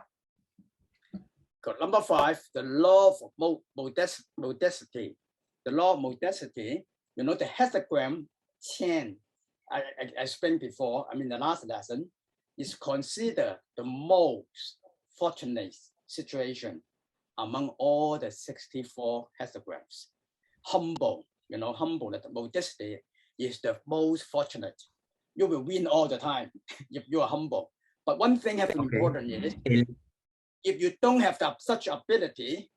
Number 5, the law of modesty. The law of modesty, you know, the hexagram chain, I explained before, I mean, the last lesson, is considered the most fortunate situation among all the 64 hexagrams. Humble, you know, humble, that modesty is the most fortunate. You will win all the time if you are humble. But one thing that's important is, if you don't have such ability,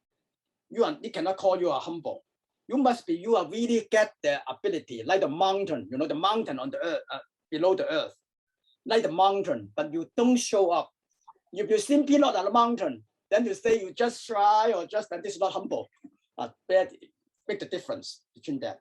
you cannot call you a humble. You are really get the ability, like the mountain, you know, the mountain on the earth, below the earth, like the mountain, but you don't show up. If you simply not on the mountain, then you say you just try or just, that is not humble. Make the difference between that.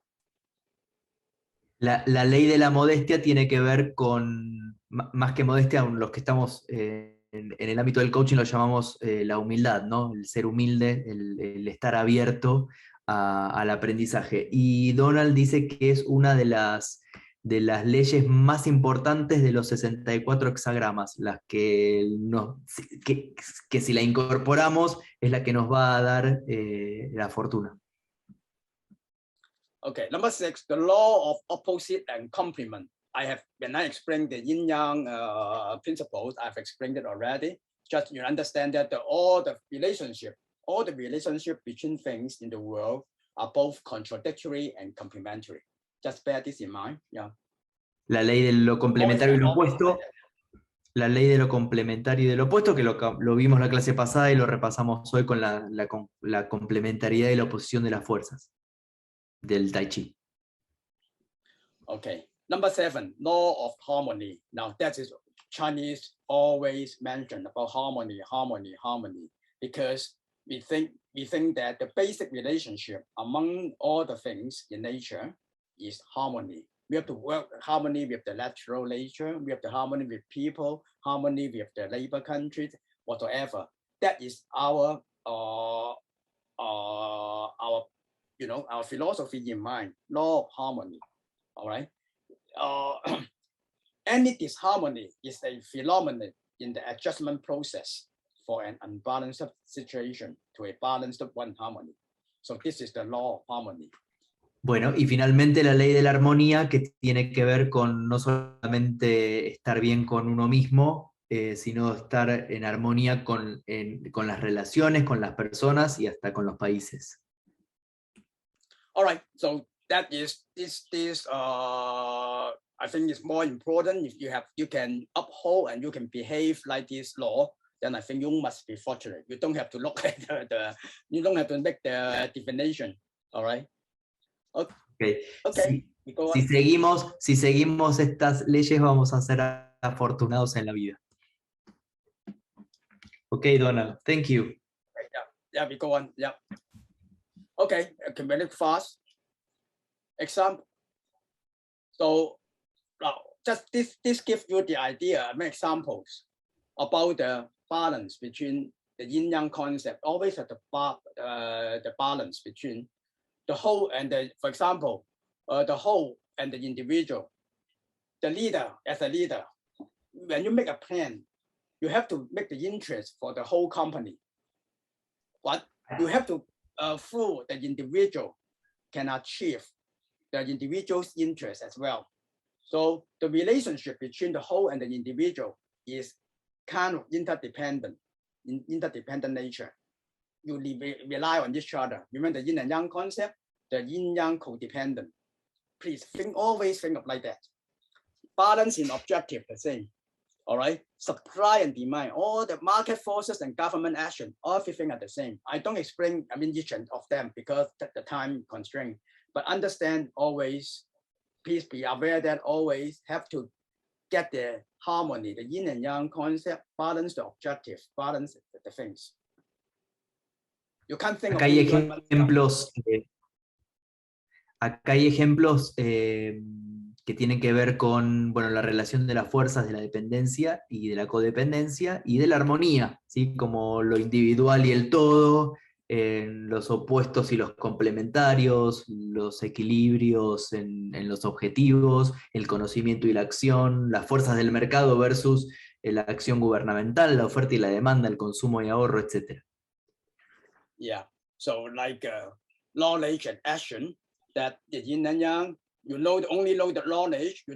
La ley de la modestia tiene que ver con, más que modestia, los que estamos en el ámbito del coaching lo llamamos la humildad, ¿no? El ser humilde, el estar abierto al aprendizaje. Y Donald dice que es una de las leyes más importantes de los 64 hexagramas, las que si la incorporamos es la que nos va a dar la fortuna. Okay, number 6, the law of opposite and complement. When I explained the Yin-yang principles, I've explained it already. Just you understand that all the relationship between things in the world are both contradictory and complementary. Just bear this in mind. Yeah. La ley de lo complementario y lo opuesto. La ley de lo complementario y de lo opuesto, que lo vimos en la clase pasada y lo repasamos hoy con la complementariedad y la oposición de las fuerzas del Tai Chi. Okay. Number 7, law of harmony. Now that is Chinese always mention about harmony, because we think that the basic relationship among all the things in nature is harmony. We have to work harmony with the natural nature. We have the harmony with people, harmony with the neighbor countries, whatsoever. That is our philosophy in mind. Law of harmony. All right. Any disharmony is a phenomenon in the adjustment process for an unbalanced situation to a balanced one harmony. So this is the law of harmony. Bueno, y finalmente la ley de la armonía, que tiene que ver con no solamente estar bien con uno mismo, sino estar en armonía con las relaciones, con las personas y hasta con los países. All right, so that is this I think it's more important. If you can uphold and you can behave like this law, then I think you must be fortunate. You don't have to look at you don't have to make the definition. All right. Okay. Okay. Si seguimos estas leyes, vamos a ser afortunados en la vida. Okay, Donald. Thank you. Yeah, we go on. Yeah. Okay, I can make it fast. Example. So now, just this gives you the idea, examples about the balance between the yin-yang concept, always have the balance between the whole and the, for example, the whole and the individual. The leader, as a leader, when you make a plan, you have to make the interest for the whole company. But you have to, through the individual, can achieve the individual's interest as well. So the relationship between the whole and the individual is kind of interdependent nature. You rely on each other. Remember the yin and yang concept, the yin-yang codependent. Please always think of like that. Balance in objective, the same. All right, supply and demand, all the market forces and government action, everything are the same. I don't explain, each of them because the time constraint, but understand always, please be aware that always have to get the harmony, the yin and yang concept, balance the objective, balance the things. You can't think acá hay ejemplos, acá hay ejemplos que tienen que ver con, bueno, la relación de las fuerzas, de la dependencia y de la codependencia y de la armonía, ¿sí? Como lo individual y el todo, los opuestos y los complementarios, los equilibrios en los objetivos, el conocimiento y la acción, las fuerzas del mercado versus la acción gubernamental, la oferta y la demanda, el consumo y ahorro, etc. Yeah, so like knowledge and action, that the yin and yang, you only know the knowledge, you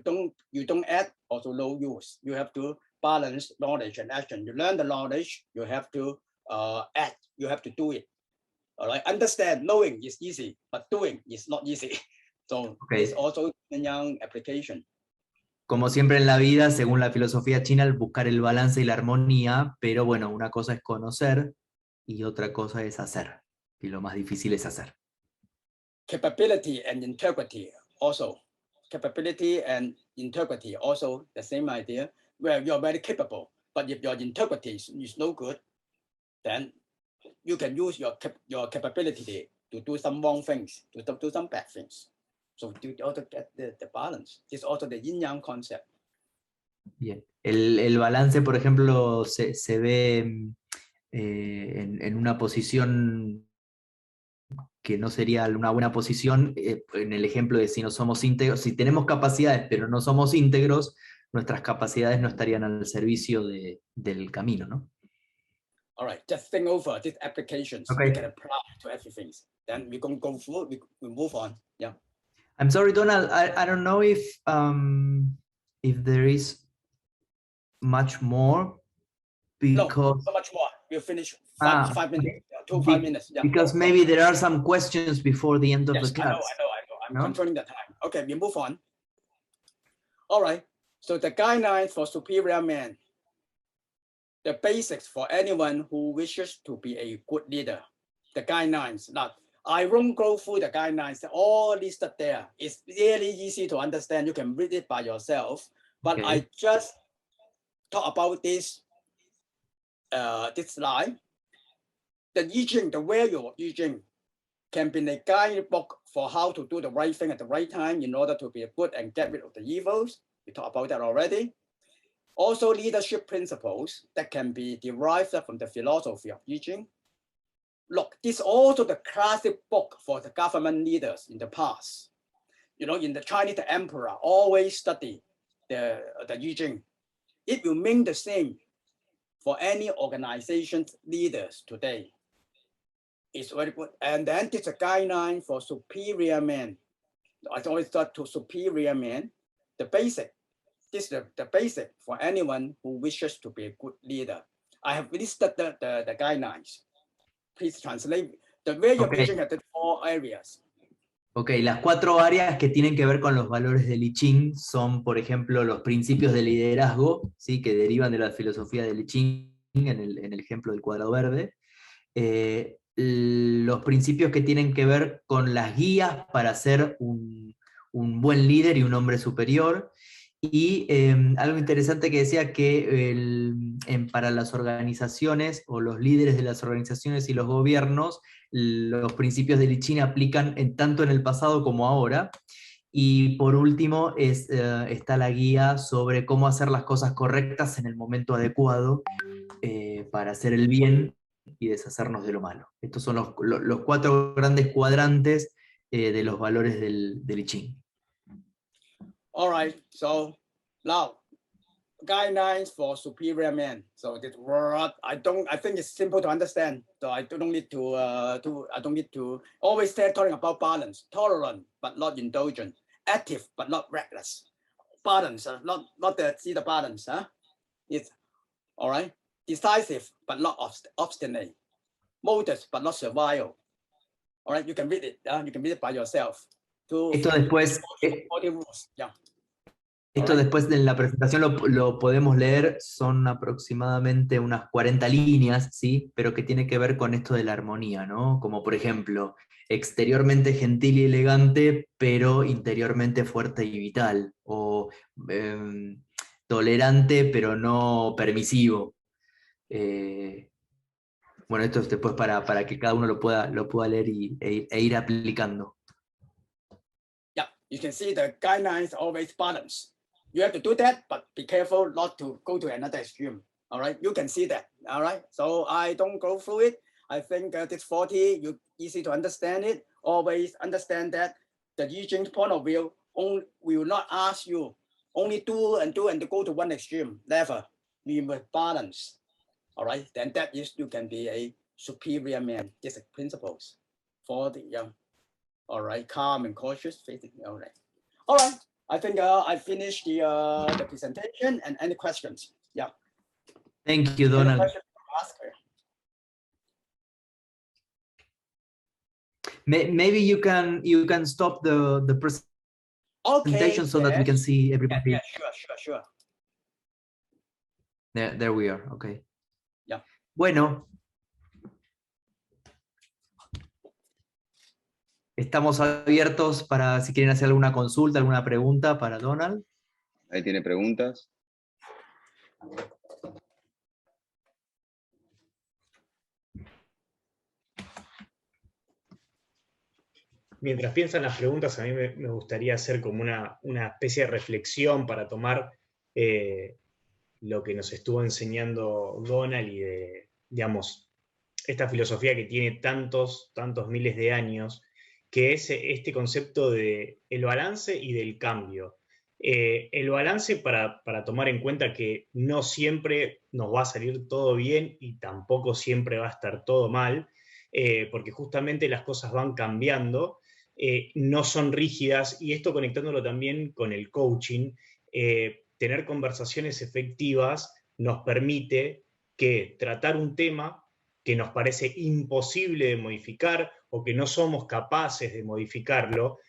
don't add, also no use. You have to balance knowledge and action. You learn the knowledge, you have to act, you have to do it. All right, understand, knowing is easy, but doing is not easy. So okay. It's also yin-yang application. Como siempre en la vida, según la filosofía china, el buscar el balance y la armonía, pero bueno, una cosa es conocer y otra cosa es hacer. Y lo más difícil es hacer. Capability and integrity also. Capability and integrity also the same idea, where you're very capable, but if your integrity is no good, then you can use your capability to do some wrong things, to do some bad things. So you also get the balance. It's also the yin-yang concept. Bien. El balance, por ejemplo, se ve en una posición que no sería una buena posición, en el ejemplo de si no somos íntegros, si tenemos capacidades pero no somos íntegros, nuestras capacidades no estarían al servicio del camino, ¿no? All right, just think over these applications. Okay. We can apply to everything. Then we can go through, we move on. Yeah. I'm sorry, Donald, I don't know if there is much more, because... No, not much more. We'll finish 5 minutes, 5 minutes. Yeah. Because maybe there are some questions before the end of the class. I know. I'm controlling the time. Okay, we move on. All right, so the guidelines for superior man. The basics for anyone who wishes to be a good leader. The guidelines. Now, I won't go through the guidelines, all listed there. It's really easy to understand. You can read it by yourself. But okay. I just talk about this slide. The I-Ching, the value of I-Ching can be a guidebook for how to do the right thing at the right time in order to be good and get rid of the evils. We talked about that already. Also, leadership principles that can be derived from the philosophy of I-Ching. Look, this is also the classic book for the government leaders in the past. You know, in the Chinese, the emperor always study the I-Ching. It will mean the same for any organization's leaders today. It's very good. And then it's a guideline for superior men. I always thought to superior men, the basic. This is the basic for anyone who wishes to be a good leader. I have listed the guidelines. Please translate. The way of I-Ching has 4 areas. Ok, las 4 áreas que tienen que ver con los valores del I-Ching son, por ejemplo, los principios de liderazgo, ¿sí? Que derivan de la filosofía del I-Ching en el ejemplo del cuadrado verde. Los principios que tienen que ver con las guías para ser un buen líder y un hombre superior. Y algo interesante que decía que para las organizaciones o los líderes de las organizaciones y los gobiernos, los principios del I-Ching aplican tanto en el pasado como ahora. Y por último está la guía sobre cómo hacer las cosas correctas en el momento adecuado para hacer el bien y deshacernos de lo malo. Estos son los 4 grandes cuadrantes de los valores del I-Ching. All right, so now guidelines for superior man. So this word, I think it's simple to understand. So I don't need to always talking about balance, tolerant but not indulgent, active but not reckless. Balance, not the balance, huh? It's all right. Decisive but not obstinate. Modest but not servile. All right, you can read it. You can read it by yourself. Esto después, 40 rules. Yeah. esto después en la presentación lo podemos leer, son aproximadamente unas 40 líneas, ¿sí? Pero que tiene que ver con esto de la armonía, ¿no? Como por ejemplo, exteriormente gentil y elegante, pero interiormente fuerte y vital. O tolerante, pero no permisivo. Bueno, esto es después para que cada uno lo pueda leer e ir aplicando. Yeah, you can see the guidelines always balance. You have to do that, but be careful not to go to another extreme. All right, you can see that. All right, so I don't go through it. I think this 40, you easy to understand it. Always understand that the I-Ching point of view will not ask you only do and to go to one extreme. Never. We must balance. All right, then that is you can be a superior man. These are principles for the young. All right, calm and cautious. All right. All right. I think I finished the presentation. And any questions? Yeah. Thank you, Donald. Maybe you can stop the presentation so that we can see everybody. Yeah, sure. There we are. Okay. Yeah. Bueno. Estamos abiertos para si quieren hacer alguna consulta, alguna pregunta para Donald. Ahí tiene preguntas. Mientras piensan las preguntas, a mí me gustaría hacer como una especie de reflexión para tomar lo que nos estuvo enseñando Donald y de, digamos, esta filosofía que tiene tantos miles de años, que es este concepto de el balance y del cambio. El balance para tomar en cuenta que no siempre nos va a salir todo bien y tampoco siempre va a estar todo mal, porque justamente las cosas van cambiando, no son rígidas, y esto conectándolo también con el coaching, tener conversaciones efectivas nos permite que tratar un tema que nos parece imposible de modificar o que no somos capaces de modificarlo,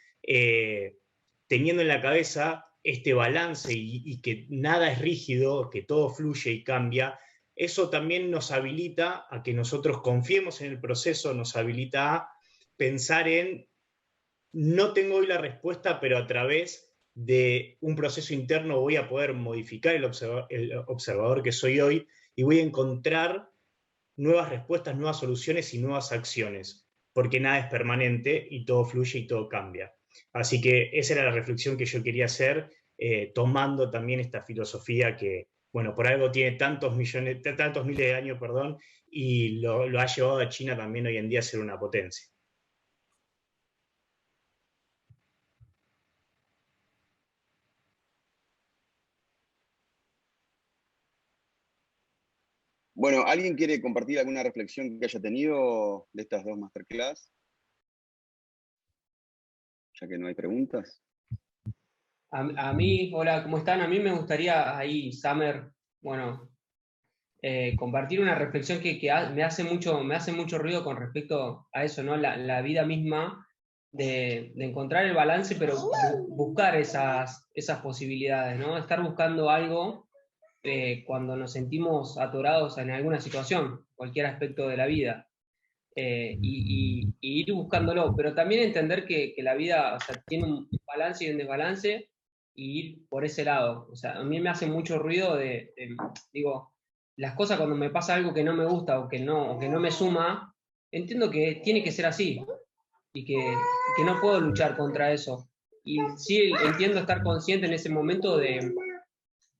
teniendo en la cabeza este balance y que nada es rígido, que todo fluye y cambia, eso también nos habilita a que nosotros confiemos en el proceso, nos habilita a pensar en no tengo hoy la respuesta, pero a través de un proceso interno voy a poder modificar el observador que soy hoy y voy a encontrar nuevas respuestas, nuevas soluciones y nuevas acciones, porque nada es permanente y todo fluye y todo cambia. Así que esa era la reflexión que yo quería hacer, tomando también esta filosofía que, bueno, por algo tiene tantos miles de años, perdón, y lo ha llevado a China también hoy en día a ser una potencia. Bueno, ¿alguien quiere compartir alguna reflexión que haya tenido de estas dos masterclass? Ya que no hay preguntas. A mí, hola, ¿cómo están? A mí me gustaría ahí, Summer, bueno, compartir una reflexión que me hace mucho ruido con respecto a eso, ¿no? La vida misma de encontrar el balance, pero buscar esas posibilidades, ¿no? Estar buscando algo cuando nos sentimos atorados en alguna situación, cualquier aspecto de la vida, y ir buscándolo, pero también entender que la vida, o sea, tiene un balance y un desbalance, y ir por ese lado. O sea, a mí me hace mucho ruido digo, las cosas cuando me pasa algo que no me gusta o que no me suma, entiendo que tiene que ser así, y que no puedo luchar contra eso. Y sí entiendo estar consciente en ese momento de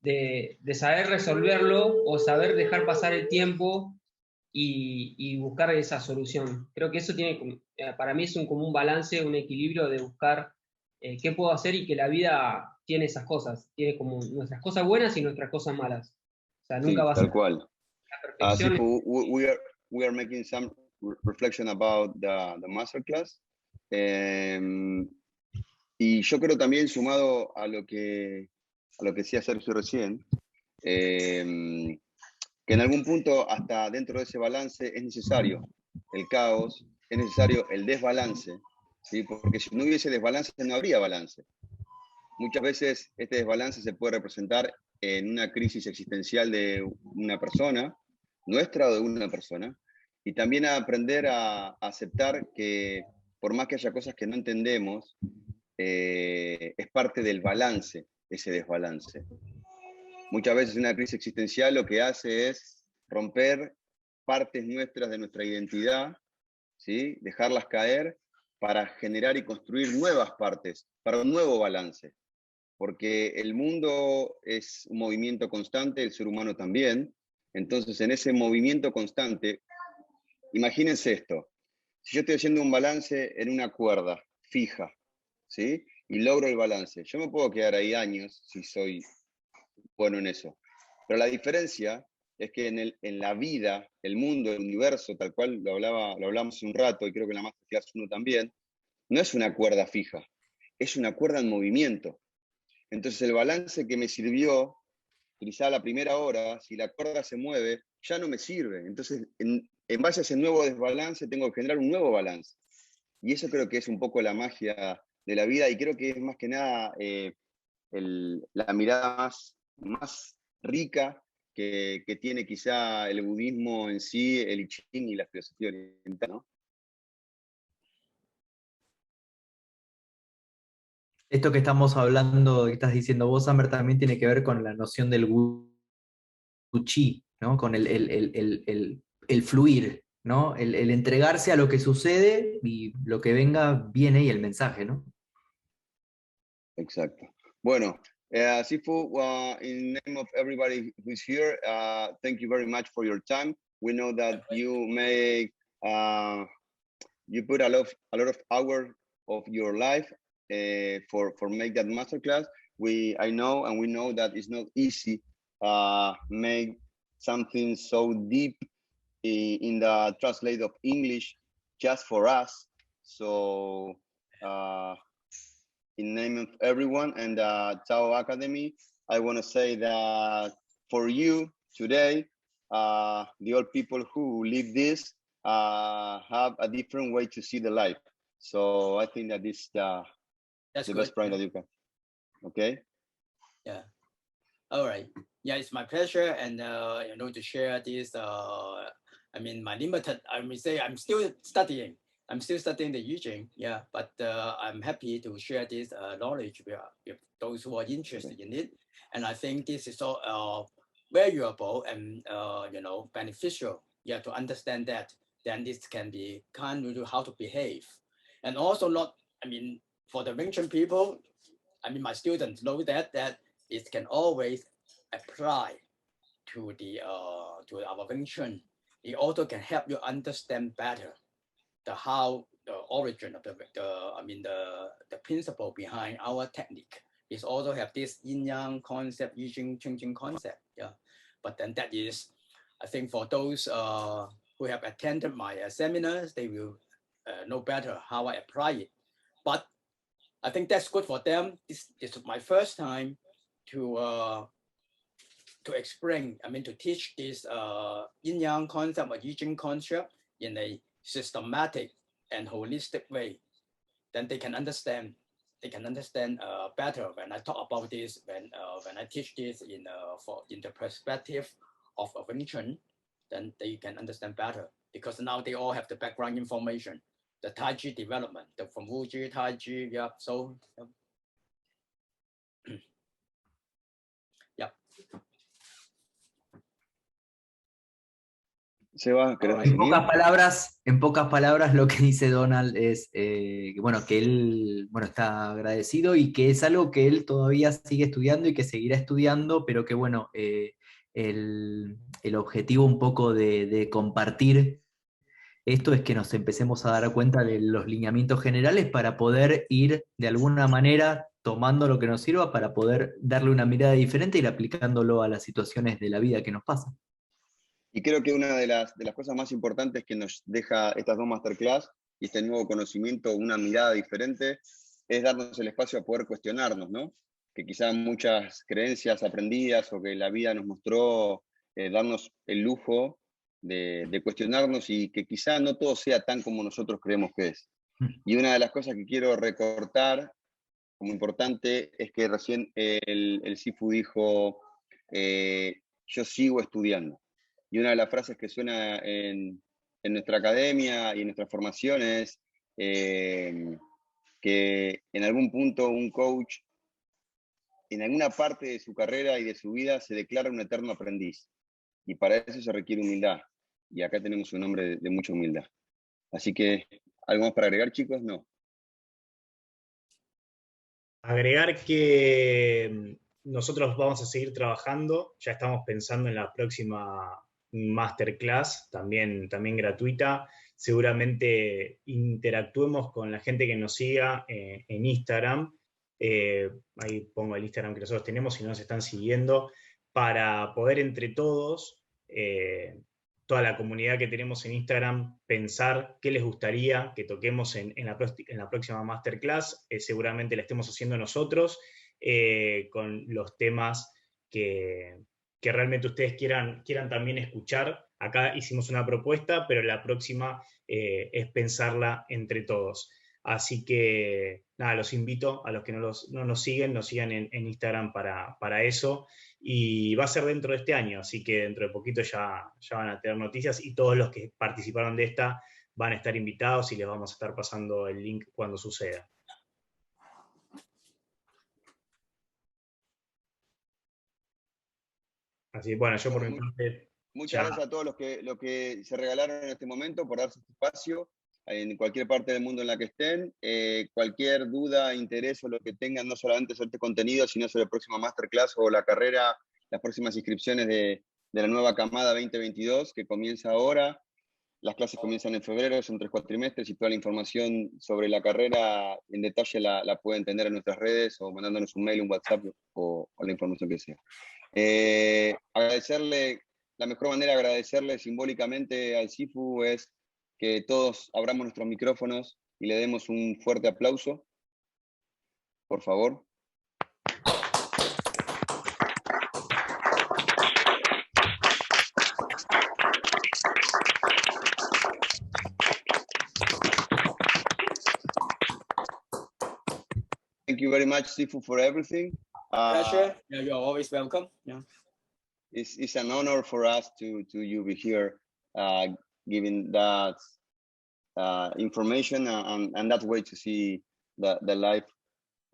de saber resolverlo o saber dejar pasar el tiempo y buscar esa solución. Creo que eso tiene, para mí es como un balance, un equilibrio de buscar qué puedo hacer, y que la vida tiene esas cosas, tiene como nuestras cosas buenas y nuestras cosas malas. O sea, nunca Sí, va a ser tal cual. la perfección. Sifu, we are making some reflection about the masterclass. Y yo creo también, sumado a lo que decía Sergio recién, que en algún punto, hasta dentro de ese balance, es necesario el caos, es necesario el desbalance, ¿sí? Porque si no hubiese desbalance, no habría balance. Muchas veces este desbalance se puede representar en una crisis existencial de una persona, nuestra o de una persona, y también a aprender a aceptar que por más que haya cosas que no entendemos, es parte del balance, ese desbalance. Muchas veces una crisis existencial lo que hace es romper partes nuestras de nuestra identidad, ¿sí? Dejarlas caer para generar y construir nuevas partes, para un nuevo balance. Porque el mundo es un movimiento constante, el ser humano también. Entonces, en ese movimiento constante, imagínense esto. Si yo estoy haciendo un balance en una cuerda fija, ¿sí? Y logro el balance, yo me puedo quedar ahí años si soy bueno en eso. Pero la diferencia es que en la vida, el mundo, el universo, tal cual lo hablamos hace un rato, y creo que en la Masterclass 1 también, no es una cuerda fija, es una cuerda en movimiento. Entonces el balance que me sirvió, quizá a la primera hora, si la cuerda se mueve, ya no me sirve. Entonces, en base a ese nuevo desbalance, tengo que generar un nuevo balance. Y eso creo que es un poco la magia de la vida, y creo que es más que nada la mirada más rica que tiene quizá el budismo en sí, el I-Ching y la filosofía oriental, ¿no? Esto que estamos hablando, que estás diciendo vos, Amber, también tiene que ver con la noción del chi, ¿no? Con el fluir, ¿no? El entregarse a lo que sucede y lo que venga viene, y el mensaje, ¿no? Exacto. Bueno, Sifu, in name of everybody who's here, thank you very much for your time. We know that you put a lot of hours of your life for make that masterclass. I know, and we know that it's not easy make something so deep in the translate of English just for us. So in name of everyone and Tao Academy, I want to say that for you today, the old people who live this have a different way to see the life. So I think that this is the best point that you can. Okay. Yeah. All right. Yeah, it's my pleasure, and to share this. I mean, my limited. I would say I'm still studying. I'm still studying the I-Ching. Yeah, but I'm happy to share this knowledge with those who are interested in it, and I think this is all valuable and beneficial. Yeah, to understand that, then this can be kind of how to behave, and also not. I mean, for the Wing Chun people, I mean, my students know that it can always apply to our Wing Chun. It also can help you understand better the origin of the principle behind our technique. It also have this Yin-yang concept, I-Ching, Ching concept. Yeah, but then that is, I think, for those who have attended my seminars, they will know better how I apply it. But I think that's good for them. This is my first time to explain, to teach this Yin-Yang concept or I-Ching concept in a systematic and holistic way. Then they can understand. They can understand better when I talk about this. When I teach this in the perspective of Wing Chun, then they can understand better, because now they all have the background information, the Tai Chi development, from Wuji, Tai Chi, yeah. So. Yeah. Seba, ¿querés En resumir? en pocas palabras, lo que dice Donald es que, bueno, que él está agradecido y que es algo que él todavía sigue estudiando y que seguirá estudiando, pero que bueno, el objetivo un poco de compartir esto es que nos empecemos a dar cuenta de los lineamientos generales para poder ir de alguna manera tomando lo que nos sirva para poder darle una mirada diferente e ir aplicándolo a las situaciones de la vida que nos pasan. Y creo que una de las cosas más importantes que nos deja estas dos masterclass y este nuevo conocimiento, una mirada diferente, es darnos el espacio a poder cuestionarnos, ¿no? Que quizás muchas creencias aprendidas o que la vida nos mostró, darnos el lujo de cuestionarnos y que quizá no todo sea tan como nosotros creemos que es. Y una de las cosas que quiero recortar como importante es que recién el Sifu dijo, yo sigo estudiando. Y una de las frases que suena en nuestra academia y en nuestra formación es que en algún punto un coach, en alguna parte de su carrera y de su vida, se declara un eterno aprendiz. Y para eso se requiere humildad. Y acá tenemos un hombre de mucha humildad. Así que, ¿algo más para agregar, chicos? No. Agregar que nosotros vamos a seguir trabajando, ya estamos pensando en la próxima masterclass, también gratuita. Seguramente interactuemos con la gente que nos siga en Instagram. Ahí pongo el Instagram que nosotros tenemos, si no nos están siguiendo, para poder entre todos, toda la comunidad que tenemos en Instagram, pensar qué les gustaría que toquemos en la próxima masterclass. Seguramente la estemos haciendo nosotros, con los temas que realmente ustedes quieran también escuchar. Acá hicimos una propuesta, pero la próxima es pensarla entre todos. Así que nada, los invito a los que no nos sigan en Instagram para eso. Y va a ser dentro de este año, así que dentro de poquito ya van a tener noticias y todos los que participaron de esta van a estar invitados y les vamos a estar pasando el link cuando suceda. Así que bueno, yo por mi parte... Muchas gracias a todos los que se regalaron en este momento por darse este espacio, en cualquier parte del mundo en la que estén. Cualquier duda, interés o lo que tengan, no solamente sobre este contenido, sino sobre la próxima masterclass o la carrera, las próximas inscripciones de la nueva camada 2022 que comienza ahora. Las clases comienzan en febrero, son 3 cuatrimestres y toda la información sobre la carrera en detalle la pueden tener en nuestras redes o mandándonos un mail, un WhatsApp o la información que sea. La mejor manera de agradecerle simbólicamente al Sifu es que todos abramos nuestros micrófonos y le demos un fuerte aplauso, por favor. Thank you very much, Sifu, for everything. Pleasure. Yeah, you're always welcome. Yeah. It's an honor for us to you be here, giving that information and that way to see the life.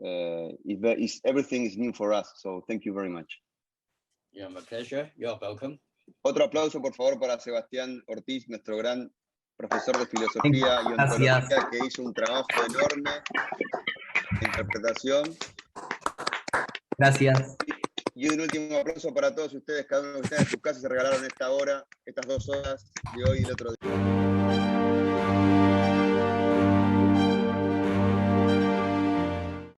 Everything is new for us, so thank you very much. Yeah, my pleasure. You're welcome. Otro aplauso, por favor, para Sebastián Ortiz, nuestro gran profesor de filosofía y ontología, que hizo un trabajo enorme de interpretación. Gracias. Y un último aplauso para todos ustedes, cada uno de ustedes en sus casas se regalaron esta hora, estas 2 horas de hoy y el otro día.